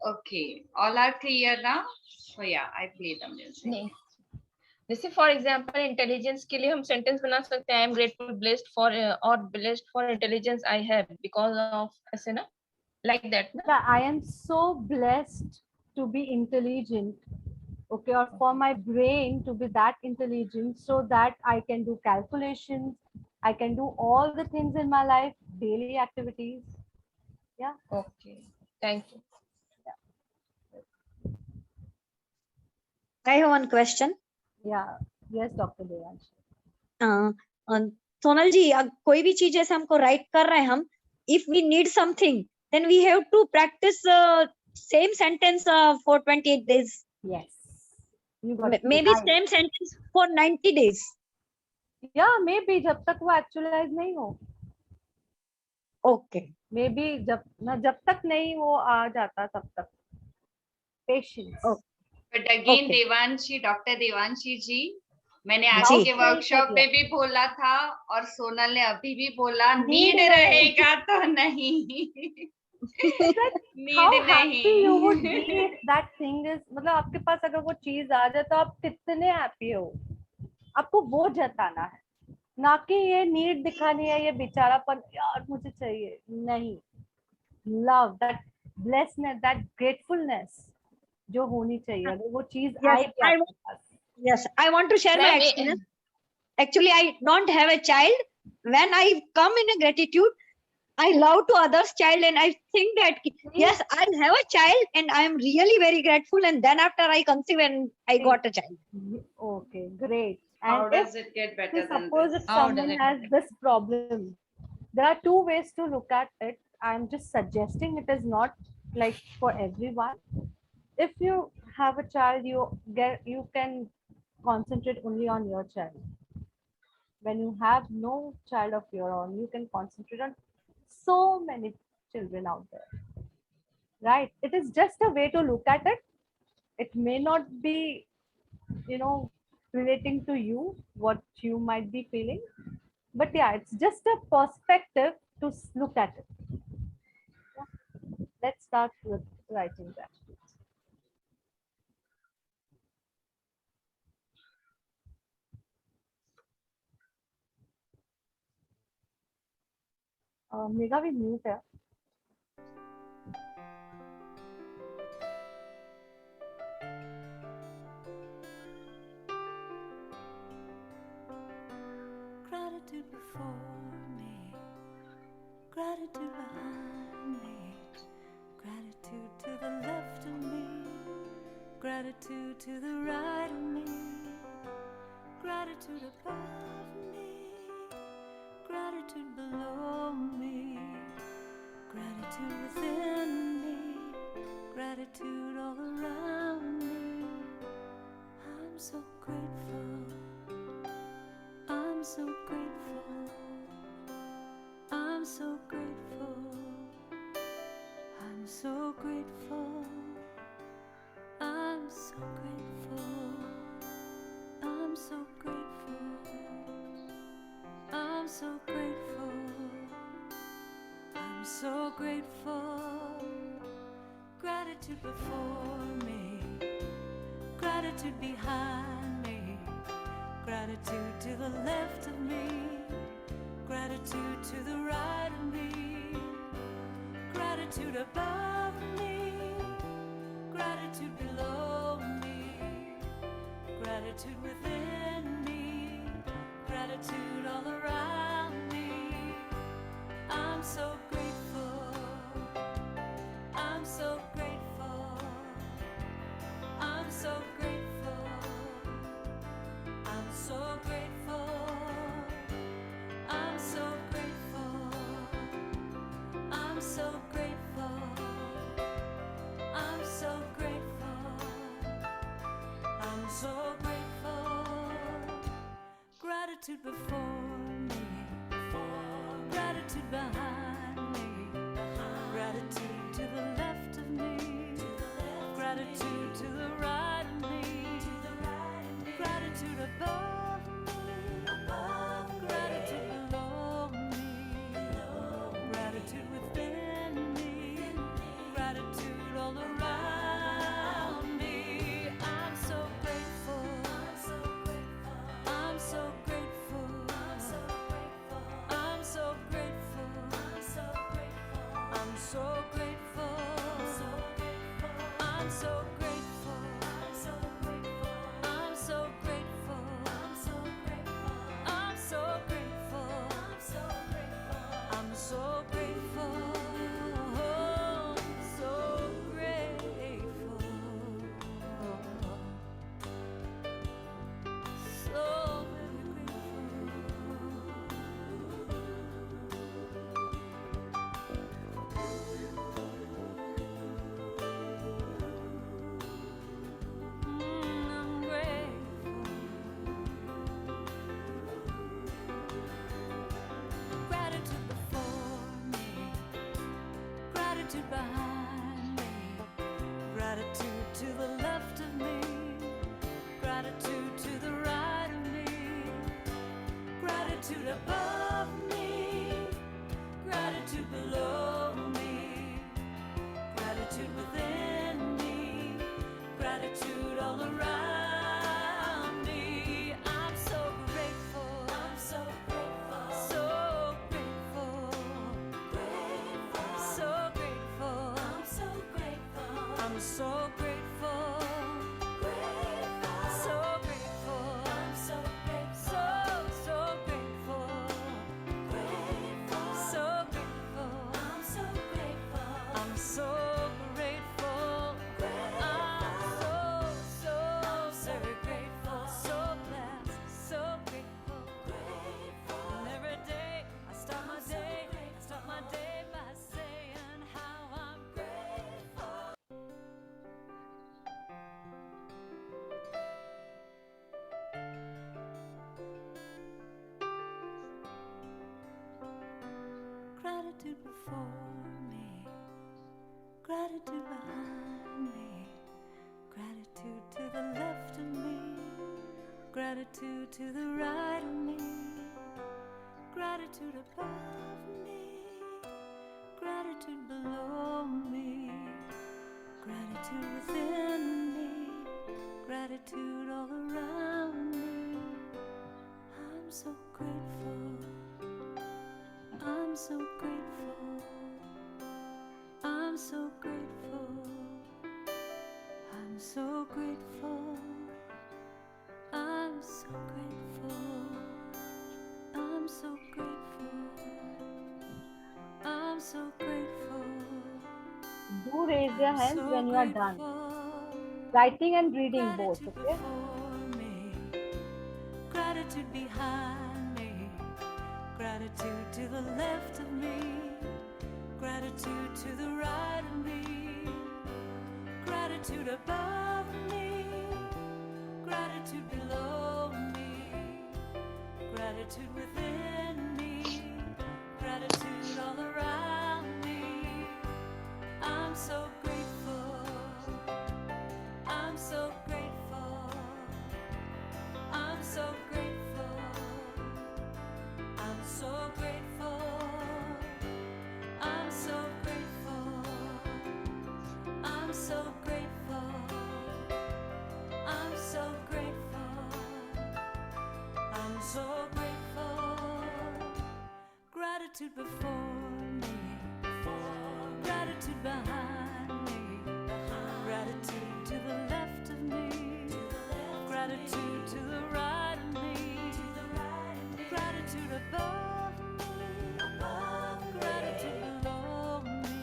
ओके, ऑल आर क्लियर ना? सो या आई प्ले द म्यूजिक। नहीं, जैसे फॉर एग्जांपल इंटेलिजेंस के लिए हम सेंटेंस बना सकते हैं, I am grateful blessed for, और blessed for intelligence I have because of, ऐसे ना, लाइक दैट ना। Yeah, I am so blessed to be intelligent. Okay, or for my brain to be that intelligent, so that I can do calculations, I can do all the things in my life, daily activities. Yeah. Okay, thank you. I have one question. Yeah. Yes, Dr. Devansh. Sonal ji, कोई भी चीज जैसे हमको राइट कर रहे हैं हम, if we need something then we have to practice same sentence for 28 days. Yes. You got Maybe same sentence for 90 days. Yeah, maybe जब तक वो actualize नहीं हो। Okay. Maybe जब तक नहीं वो आ जाता तब तक। Patience. Okay. But again Okay. Devanshi, doctor Devanshi ji, मैंने आज जी। के वर्कशॉप में भी बोला था और सोनल ने अभी भी बोला, नीड रहेगा तो नहीं। How need happy you would be नहीं। if that thing is, मतलब आपके पास अगर वो चीज आ जाए तो आप कितने हैप्पी हो। आपको वो जताना है, ना कि ये नीड दिखानी है, ये बेचारापन यार मुझे चाहिए, नहीं। लव, दैट ब्लेसनेस, दैट ग्रेटफुलनेस जो होनी चाहिए, अगर वो चीज Yes, आएगी आपके पास। yes, I want to share my Ma'am, experience. Actually, I don't have a child. When I come in a gratitude, I love to others' child, and I think that yes, I have a child, and I am really very grateful. And then after I conceive, and I got a child. Okay, great. How And does it get better than suppose this? if How does someone it has get this problem, there are two ways to look at it. I'm just suggesting, it is not like for everyone. If you have a child, you can concentrate only on your child. When you have no child of your own, you can concentrate on so many children out there, right? It is just a way to look at it. It may not be, relating to you, what you might be feeling, but yeah, it's just a perspective to look at it. Yeah. Let's start with writing that. Megha, we mute है। Gratitude before me, gratitude behind me, gratitude to the left of me, gratitude to the right of me, gratitude above me, gratitude below me, gratitude within me, gratitude all around me. I'm so grateful, I'm so grateful, I'm so grateful, I'm so grateful, I'm so grateful, I'm so grateful, I'm so grateful, I'm so grateful. Gratitude before me, gratitude behind me, gratitude to the left of me, gratitude to the right of me, gratitude above me, gratitude below me, gratitude within me, gratitude all around me. I'm so grateful, I'm so grateful, I'm so grateful, I'm so grateful, I'm so grateful, I'm so grateful, I'm so grateful, I'm so grateful. Gratitude before me, gratitude behind me, gratitude to the left of me, gratitude to the right of me, gratitude above me, gratitude below me, gratitude within me, gratitude all around me. I'm so grateful, I'm so grateful, I'm so grateful, I'm so grateful, I'm so grateful, I'm so grateful, I'm so grateful, I'm so grateful, I'm so grateful, so grateful, so very I'm grateful. Gratitude before me, gratitude behind me, gratitude to the left of me, gratitude to the right of me, gratitude above me, gratitude below me, gratitude within me, gratitude all around me. I'm so grateful, so grateful, so grateful, so grateful, I'm so grateful, so grateful, so grateful, so grateful, I'm so grateful, I'm so very grateful, so blessed, so grateful. And every day I start my day by saying how I'm grateful. Gratitude before me, gratitude behind me, gratitude to the left of me, gratitude to the right of me, gratitude above me, gratitude below me, gratitude within me, gratitude all around me. I'm so grateful, I'm so grateful, I'm so grateful, I'm so grateful, I'm so grateful, I'm so raise your I'm hands so when you are done. grateful. Writing and reading both, Gratitude okay? before me, gratitude behind me, gratitude to the left of me, gratitude to the right of me, gratitude above me, gratitude below me, gratitude within me, gratitude all around me. I'm so grateful. I'm so grateful. I'm so grateful. I'm so grateful. I'm so grateful. I'm so grateful. I'm so grateful. I'm so grateful. Gratitude before me. Gratitude behind me. Gratitude to the left of me. Gratitude to the right of me. Gratitude above me. Gratitude below me.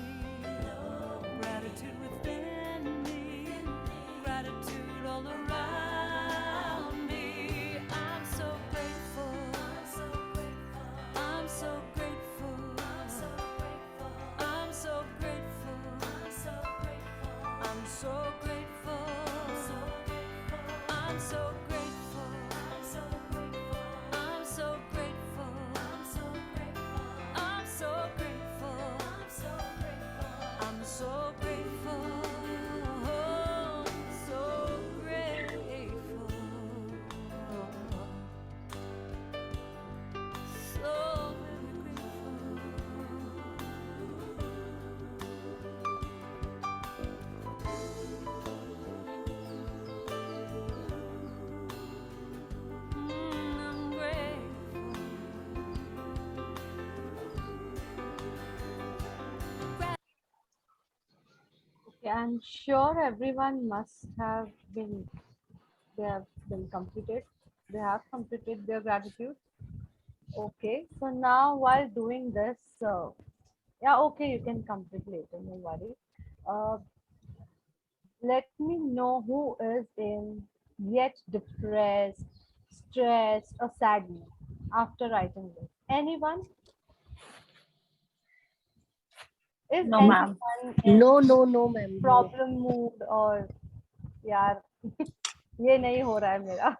Gratitude within me. Gratitude all around me. I'm so grateful. I'm so grateful. I'm so grateful. I'm so grateful. I'm so grateful. I'm so grateful. I'm so grateful. I'm so grateful. So grateful. So very I'm grateful. Okay, I'm sure everyone must have been, they have been completed. They have completed their gratitude. Okay, so now while doing this, yeah, okay, you can complete later, no worry. Uh, let me know who is in yet depressed, stressed, or sad mood after writing this. Anyone? Is No, ma'am. anyone in No, ma'am. No. problem mood or यार ये नहीं हो रहा है मेरा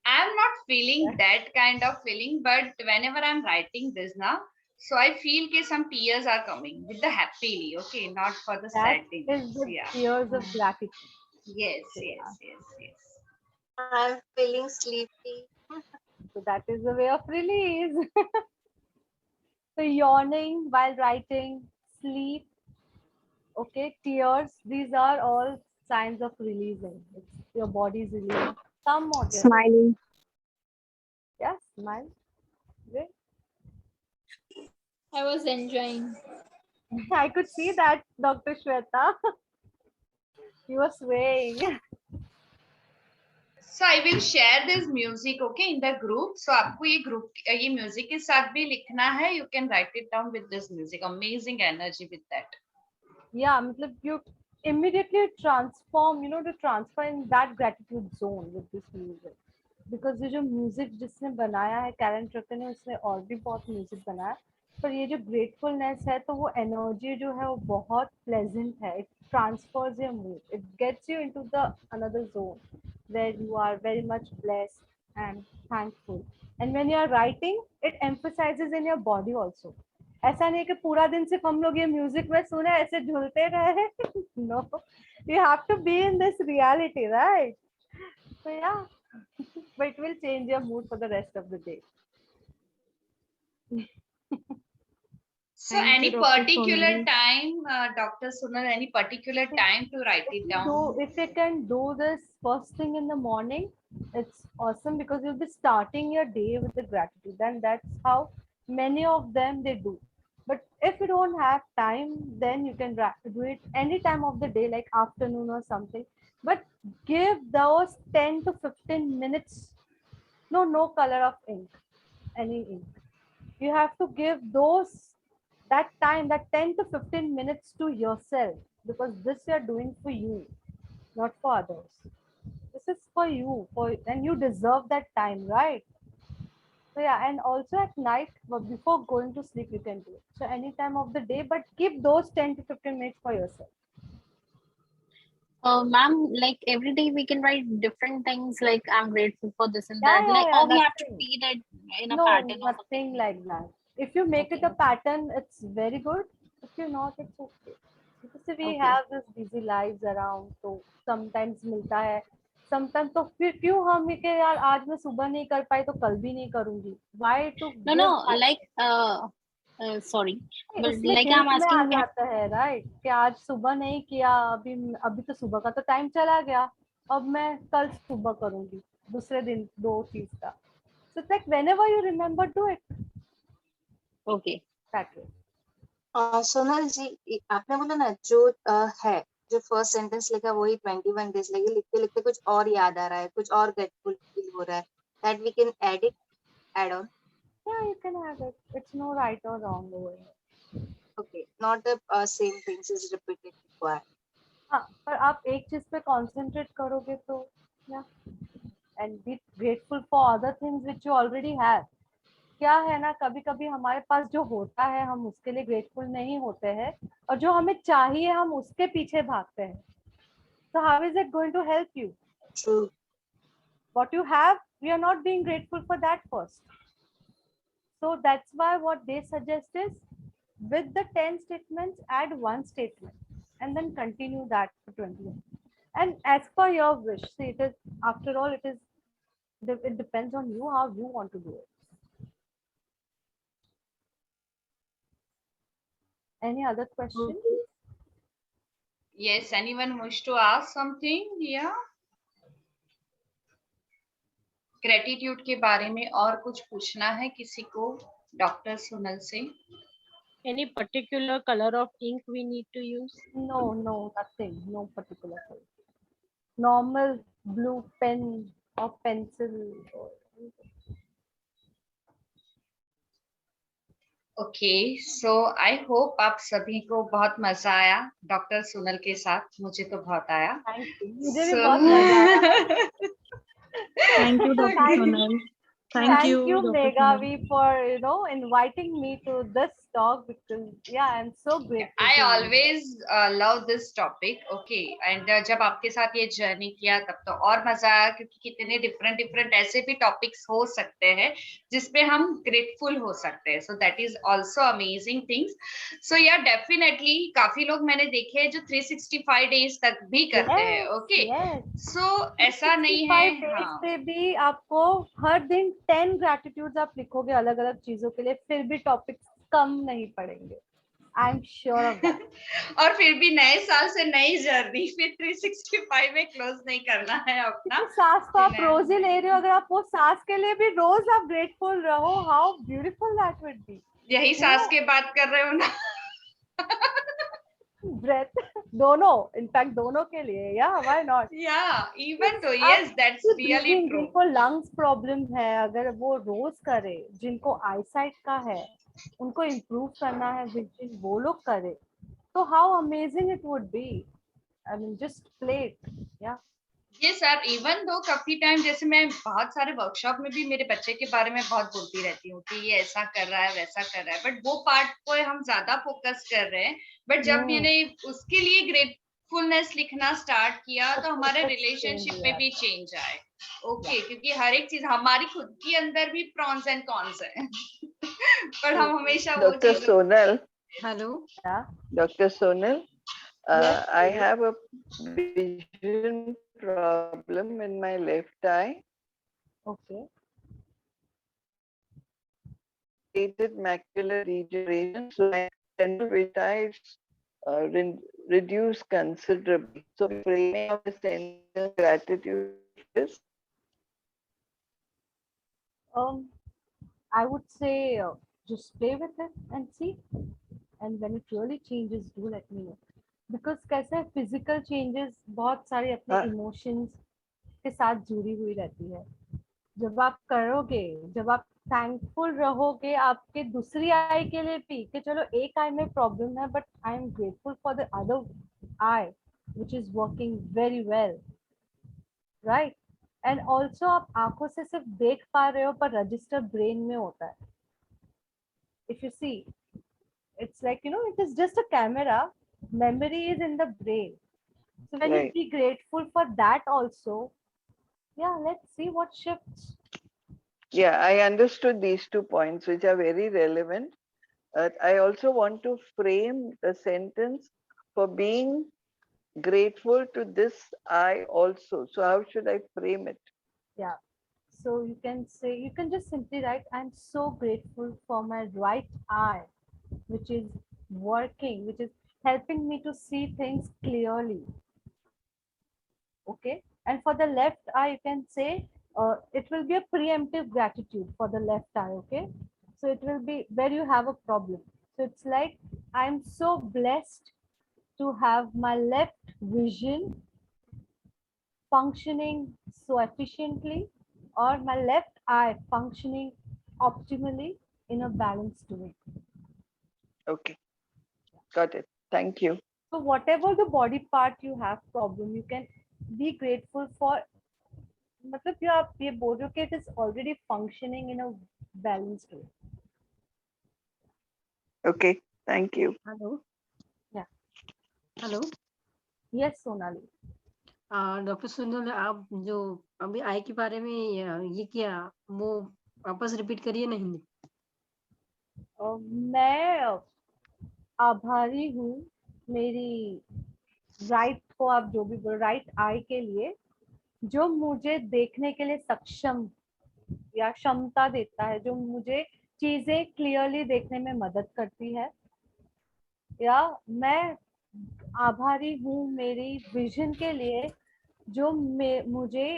I'm not feeling that kind of feeling, but whenever I'm writing this now, so I feel that some tears are coming with the happily, okay, not for the that sad things. is the Yeah. tears of gratitude. Yes, So, yes, yeah. yes, yes. I'm feeling sleepy. So that is the way of release. So yawning while writing, sleep, okay, tears, these are all signs of releasing. It's your body's releasing some of your Smiling. yeah, smile. Great. I was enjoying. I could see that, Dr. Shweta. You were swaying. So I will share this music, okay, in the group. So आपको ये group ये music के साथ भी लिखना है. You can write it down with this music. Amazing energy with that. Yeah, matlab you immediately transform, to transfer in that gratitude zone with this music. Because ये जो म्यूजिक जिसने बनाया है कैरन ट्रकर ने, उसने और भी बहुत म्यूजिक बनाया, पर ये जो ग्रेटफुलनेस है तो वो एनर्जी जो है वो बहुत प्लेजेंट है. It transfers your mood, it gets you into the another zone where you are very much blessed and thankful. And when you are writing it emphasizes in your body also. ऐसा नहीं कि पूरा दिन सिर्फ हम लोग ये म्यूजिक में सुने ऐसे झूलते रहे. No, you have to be in this reality, right? So yeah, but it will change your mood for the rest of the day. So Thank you, any Dr. particular Sonali. time, Dr. Sunal, any particular time to write it down? So if you can do this first thing in the morning, it's awesome because you'll be starting your day with the gratitude, and that's how many of them they do. But if you don't have time, then you can do it any time of the day, like afternoon or something. But give those 10 to 15 minutes. No color of ink, any ink. You have to give those that time, that 10 to 15 minutes to yourself, because this you are doing for you, not for others. This is for you, and you deserve that time, right? So yeah, and also at night, before going to sleep, you can do it. So any time of the day, but keep those 10 to 15 minutes for yourself. Ma'am, like every day we can write different things like I'm grateful for this and Yeah, that. yeah, Like, yeah, or we have to nothing. read it in a No, pattern or nothing something. like that. If you make it Okay. a pattern, it's very good. If you're not, it's okay. Because we Okay. have this busy lives around, so sometimes मिलता है, sometimes तो फिर क्यों हम ये कि यार आज मैं सुबह नहीं कर पाई तो कल भी नहीं करूंगी? Why to No, give no, like, sorry, but उसमें like I'm गिल्ट में आ asking that. जाता है, राइट? कि आज सुबह नहीं किया, अभी अभी तो सुबह का तो टाइम चला गया, अब मैं कल सुबह करूंगी, दूसरे दिन दो चीज का. So it's like whenever you remember, do it Okay. that way. Sonal जी, आपने बोला ना जो है, जो फर्स्ट सेंटेंस लिखा वही 21 डेज लगे, लिखते लिखते कुछ और याद आ रहा है, कुछ और ग्रेटफुल फील हो रहा है, that we can add on. Yeah, you can have it. It's no right or wrong over here. Okay, not the same things is repeated required. हाँ, पर आप एक चीज पे concentrate करोगे तो yeah, and be grateful for other things which you already have. क्या है ना, कभी कभी हमारे पास जो होता है हम उसके लिए ग्रेटफुल नहीं होते हैं, और जो हमें चाहिए हम उसके पीछे भागते हैं. So how is it going to help you? True. What you have, we are not being grateful for that first. So that's why what they suggest is, with the 10 statements, add one statement and then continue that for 21. And as per your wish, see, it is, after all, it depends on you how you want to do it. Any other questions? Yes, anyone wish to ask something? Yeah. Gratitude के बारे में और कुछ पूछना है किसी को डॉक्टर सोनल से? Any particular color of ink we need to use? No, nothing. No particular color. Normal blue pen or pencil. Okay, so I hope आप सभी को बहुत मजा आया डॉक्टर सोनल के साथ. मुझे तो बहुत आया. Thank you. मुझे भी बहुत मजा आया. Thank you, Dr. Sonal. Thank you, Dr. Sonal. Meghavi, for inviting me to this talk, because I'm so grateful. I to you. always love this topic. Okay, and जब आपके साथ ये जर्नी किया तब तो और मजा आया, क्योंकि कितने डिफरेंट ऐसे भी टॉपिक्स हो सकते हैं जिसपे हम ग्रेटफुल हो सकते हैं. So that is also amazing things. So yeah definitely काफी लोग मैंने देखे हैं जो 365 डेज तक भी करते हैं. ओके, सो ऐसा नहीं है. 365 days पे भी आपको हर दिन 10 ग्रेटिट्यूड्स आप लिखोगे अलग अलग चीजों के लिए, फिर भी टॉपिक्स कम नहीं पड़ेंगे. I am sure of that. और फिर भी नए साल से नई जर्नी फिर 365 में क्लोज नहीं करना है अपना. सांस को आप रोज ही ले रहे हो, अगर आप वो सांस के लिए भी रोज आप ग्रेटफुल रहो, how beautiful that would be. यही सांस के बात कर रहे हो ना? ब्रेथ दोनों, इनफैक्ट दोनों के लिए. या व्हाई नॉट? या इवन तो यस, दैट्स रियली ट्रू. जिनको लंग्स प्रॉब्लम है, अगर वो रोज करे, जिनको आईसाइट का है उनको इम्प्रूव करना है, जिन वो लोग करे, तो how amazing it would be. I mean just play it. या ये सर, इवन दो काफी टाइम, जैसे मैं बहुत सारे वर्कशॉप में भी मेरे बच्चे के बारे में बहुत बोलती रहती हूँ कि ये ऐसा कर रहा है, वैसा कर रहा है, बट वो पार्ट को हम ज्यादा फोकस कर रहे हैं. बट जब मैंने उसके लिए ग्रेटफुलनेस लिखना स्टार्ट किया तो हमारे रिलेशनशिप में भी चेंज आए. ओके, क्योंकि हर एक चीज हमारी खुद के अंदर भी प्रॉन्स एंड कॉन्स है. पर हम हमेशा Dr. Sonal. Hello. Dr. Sonal, Yes, I have a vision problem in my left eye. okay. Stated macular degeneration, so my central vision is reduced considerably. So framing of the sentence gratitude is? I would say just play with it and see, and when it really changes, do let me know. Because कैसे physical changes बहुत सारे अपने emotions के साथ जुड़ी हुई रहती है. जब आप करोगे, जब आप थैंकफुल रहोगे आपके दूसरी आई के लिए भी, कि चलो एक आई में प्रॉब्लम है but I am grateful for the other eye, which is working very well, right? And also आप आंखों से सिर्फ देख पा रहे हो पर रजिस्टर ब्रेन में होता है. If you see, it's like, you know, it is just a camera. Memory is in the brain. So when Right. you be grateful for that also, yeah, let's see what shifts. Yeah, I understood these 2 points, which are very relevant. I also want to frame the sentence for being grateful to this I also. So how should I frame it? Yeah. So you can say, you can just simply write, I'm so grateful for my right eye, which is working, which is helping me to see things clearly. Okay. And for the left eye, you can say, it will be a preemptive gratitude for the left eye. Okay. So it will be where you have a problem. So it's like, I'm so blessed to have my left vision functioning so efficiently, or my left eye functioning optimally in a balanced way. Okay, got it. Thank you. So whatever the body part you have problem, you can be grateful for. मतलब you आप ये बोल रहे हो कि it is already functioning in a balanced way. Okay, thank you. Hello. Yeah. Hello. Yes, Sonali. Doctor Sunil, आप जो अभी आई के बारे में ये किया, वो वापस रिपीट करिए ना हिंदी. मैं आभारी हूँ मेरी राइट को, आप जो भी बोल, राइट आई के लिए, जो मुझे देखने के लिए सक्षम या क्षमता देता है, जो मुझे चीजें क्लियरली देखने में मदद करती है. या मैं आभारी हूँ मेरी विजन के लिए, जो मुझे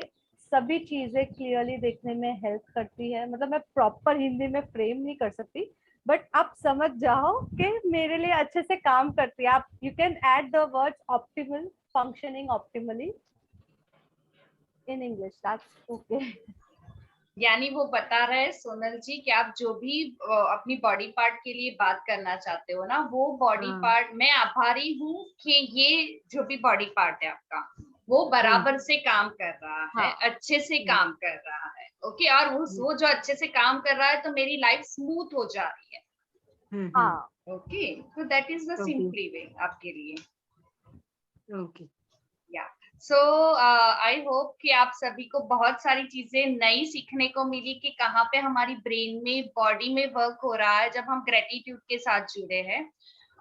सभी चीजें क्लियरली देखने में हेल्प करती है. मतलब मैं प्रॉपर हिंदी में फ्रेम नहीं कर सकती, बट आप समझ जाओ कि मेरे लिए अच्छे से काम करती है. आप you can add the words optimal, functioning optimally in English, that's okay. यानी वो बता रहे हैं सोनल जी कि आप जो भी अपनी बॉडी पार्ट के लिए बात करना चाहते हो ना, वो बॉडी पार्ट, मैं आभारी हूँ कि ये जो भी बॉडी पार्ट है आपका, वो बराबर से काम कर रहा है, अच्छे से काम कर रहा है. ओके. और वो जो अच्छे से काम कर रहा है तो मेरी लाइफ स्मूथ हो जा रही है. हाँ. ओके. तो दैट इज द सिंपली वे आपके लिए. ओके. या सो आई होप कि आप सभी को बहुत सारी चीजें नई सीखने को मिली कि कहाँ पे हमारी ब्रेन में, बॉडी में वर्क हो रहा है जब हम ग्रेटिट्यूड के साथ जुड़े हैं,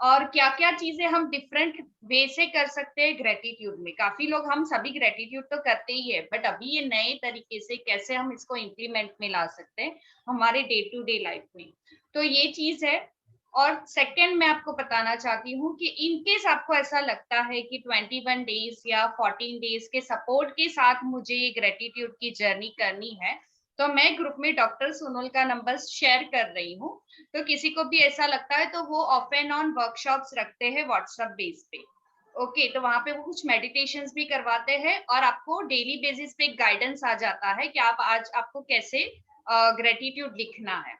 और क्या क्या चीजें हम डिफरेंट वे से कर सकते हैं ग्रेटिट्यूड में. काफी लोग, हम सभी ग्रेटिट्यूड तो करते ही है, बट अभी ये नए तरीके से कैसे हम इसको इम्प्लीमेंट में ला सकते हैं हमारे डे टू डे लाइफ में. तो ये चीज है. और सेकंड मैं आपको बताना चाहती हूँ कि इनकेस आपको ऐसा लगता है कि 21 डेज या 14 डेज के सपोर्ट के साथ मुझे ग्रेटिट्यूड की जर्नी करनी है, तो मैं ग्रुप में डॉक्टर सोनल का नंबर शेयर कर रही हूँ. तो किसी को भी ऐसा लगता है तो वो ऑफ एंड ऑन वर्कशॉप्स रखते हैं व्हाट्सएप बेस पे. ओके. तो वहां पे वो कुछ मेडिटेशंस भी करवाते हैं और आपको डेली बेसिस पे गाइडेंस आ जाता है कि आप आज आपको कैसे ग्रेटिट्यूड लिखना है.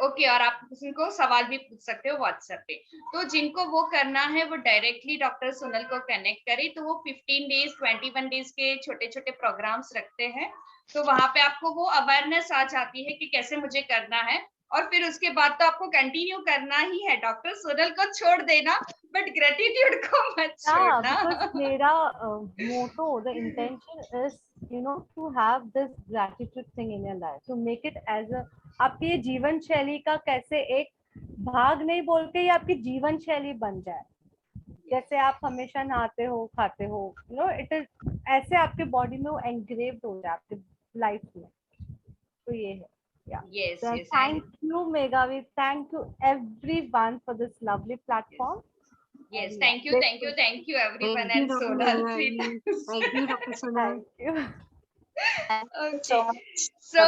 ओके. और आप उनको सवाल भी पूछ सकते हो व्हाट्सएप पे. तो जिनको वो करना है वो डायरेक्टली डॉक्टर सोनल को कनेक्ट करें. तो वो 15 डेज 21 डेज के छोटे छोटे प्रोग्राम्स रखते हैं. तो वहां पे आपको वो अवेयरनेस आ जाती है कि कैसे मुझे करना है, और फिर उसके बाद तो आपको कंटिन्यू करना ही है. डॉक्टर सोनल को छोड़ देना, बट ग्रेटिट्यूड को मत छोड़ना. Because मेरा motto, the intention is, you know, to have this gratitude thing in your life, to make it as a, आपकी ये जीवन शैली का कैसे एक भाग नहीं बोल के ये आपकी जीवन शैली बन जाए. जैसे आप हमेशा नहाते हो, खाते हो, यू नो, इट इज ऐसे आपके बॉडी में वो एनग्रेव्ड हो जाए आपके लाइफ में. तो ये है. Yes, So yes. thank you, Meghavi. Thank you everyone for this lovely platform. Yes, thank you everyone. And Sonal. Thank you, Dr. Sonal. Thank you. Okay. So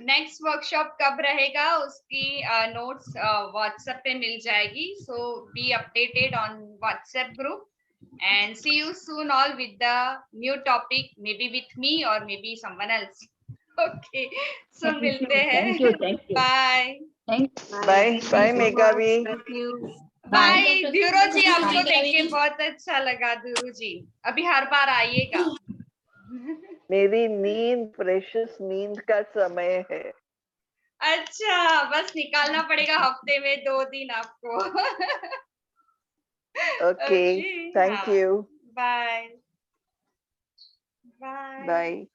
next workshop कब रहेगा उसकी notes WhatsApp पे मिल जाएगी. So be updated on WhatsApp group and see you soon all with the new topic, maybe with me or maybe someone else. Okay. So मिलते हैं. Thank you. Bye. Bye, Meghavi. Thank you. Bye Dr. Dhruv ji, Sunil. आपको Bye, देख के Kaveri. बहुत अच्छा लगा ध्रुव जी, अभी हर बार आइएगा। मेरी नींद, प्रेशियस नींद का समय है। अच्छा, बस निकालना पड़ेगा हफ्ते में 2 दिन आपको। ओके, थैंक हाँ, यू, बाय बाय। बाय।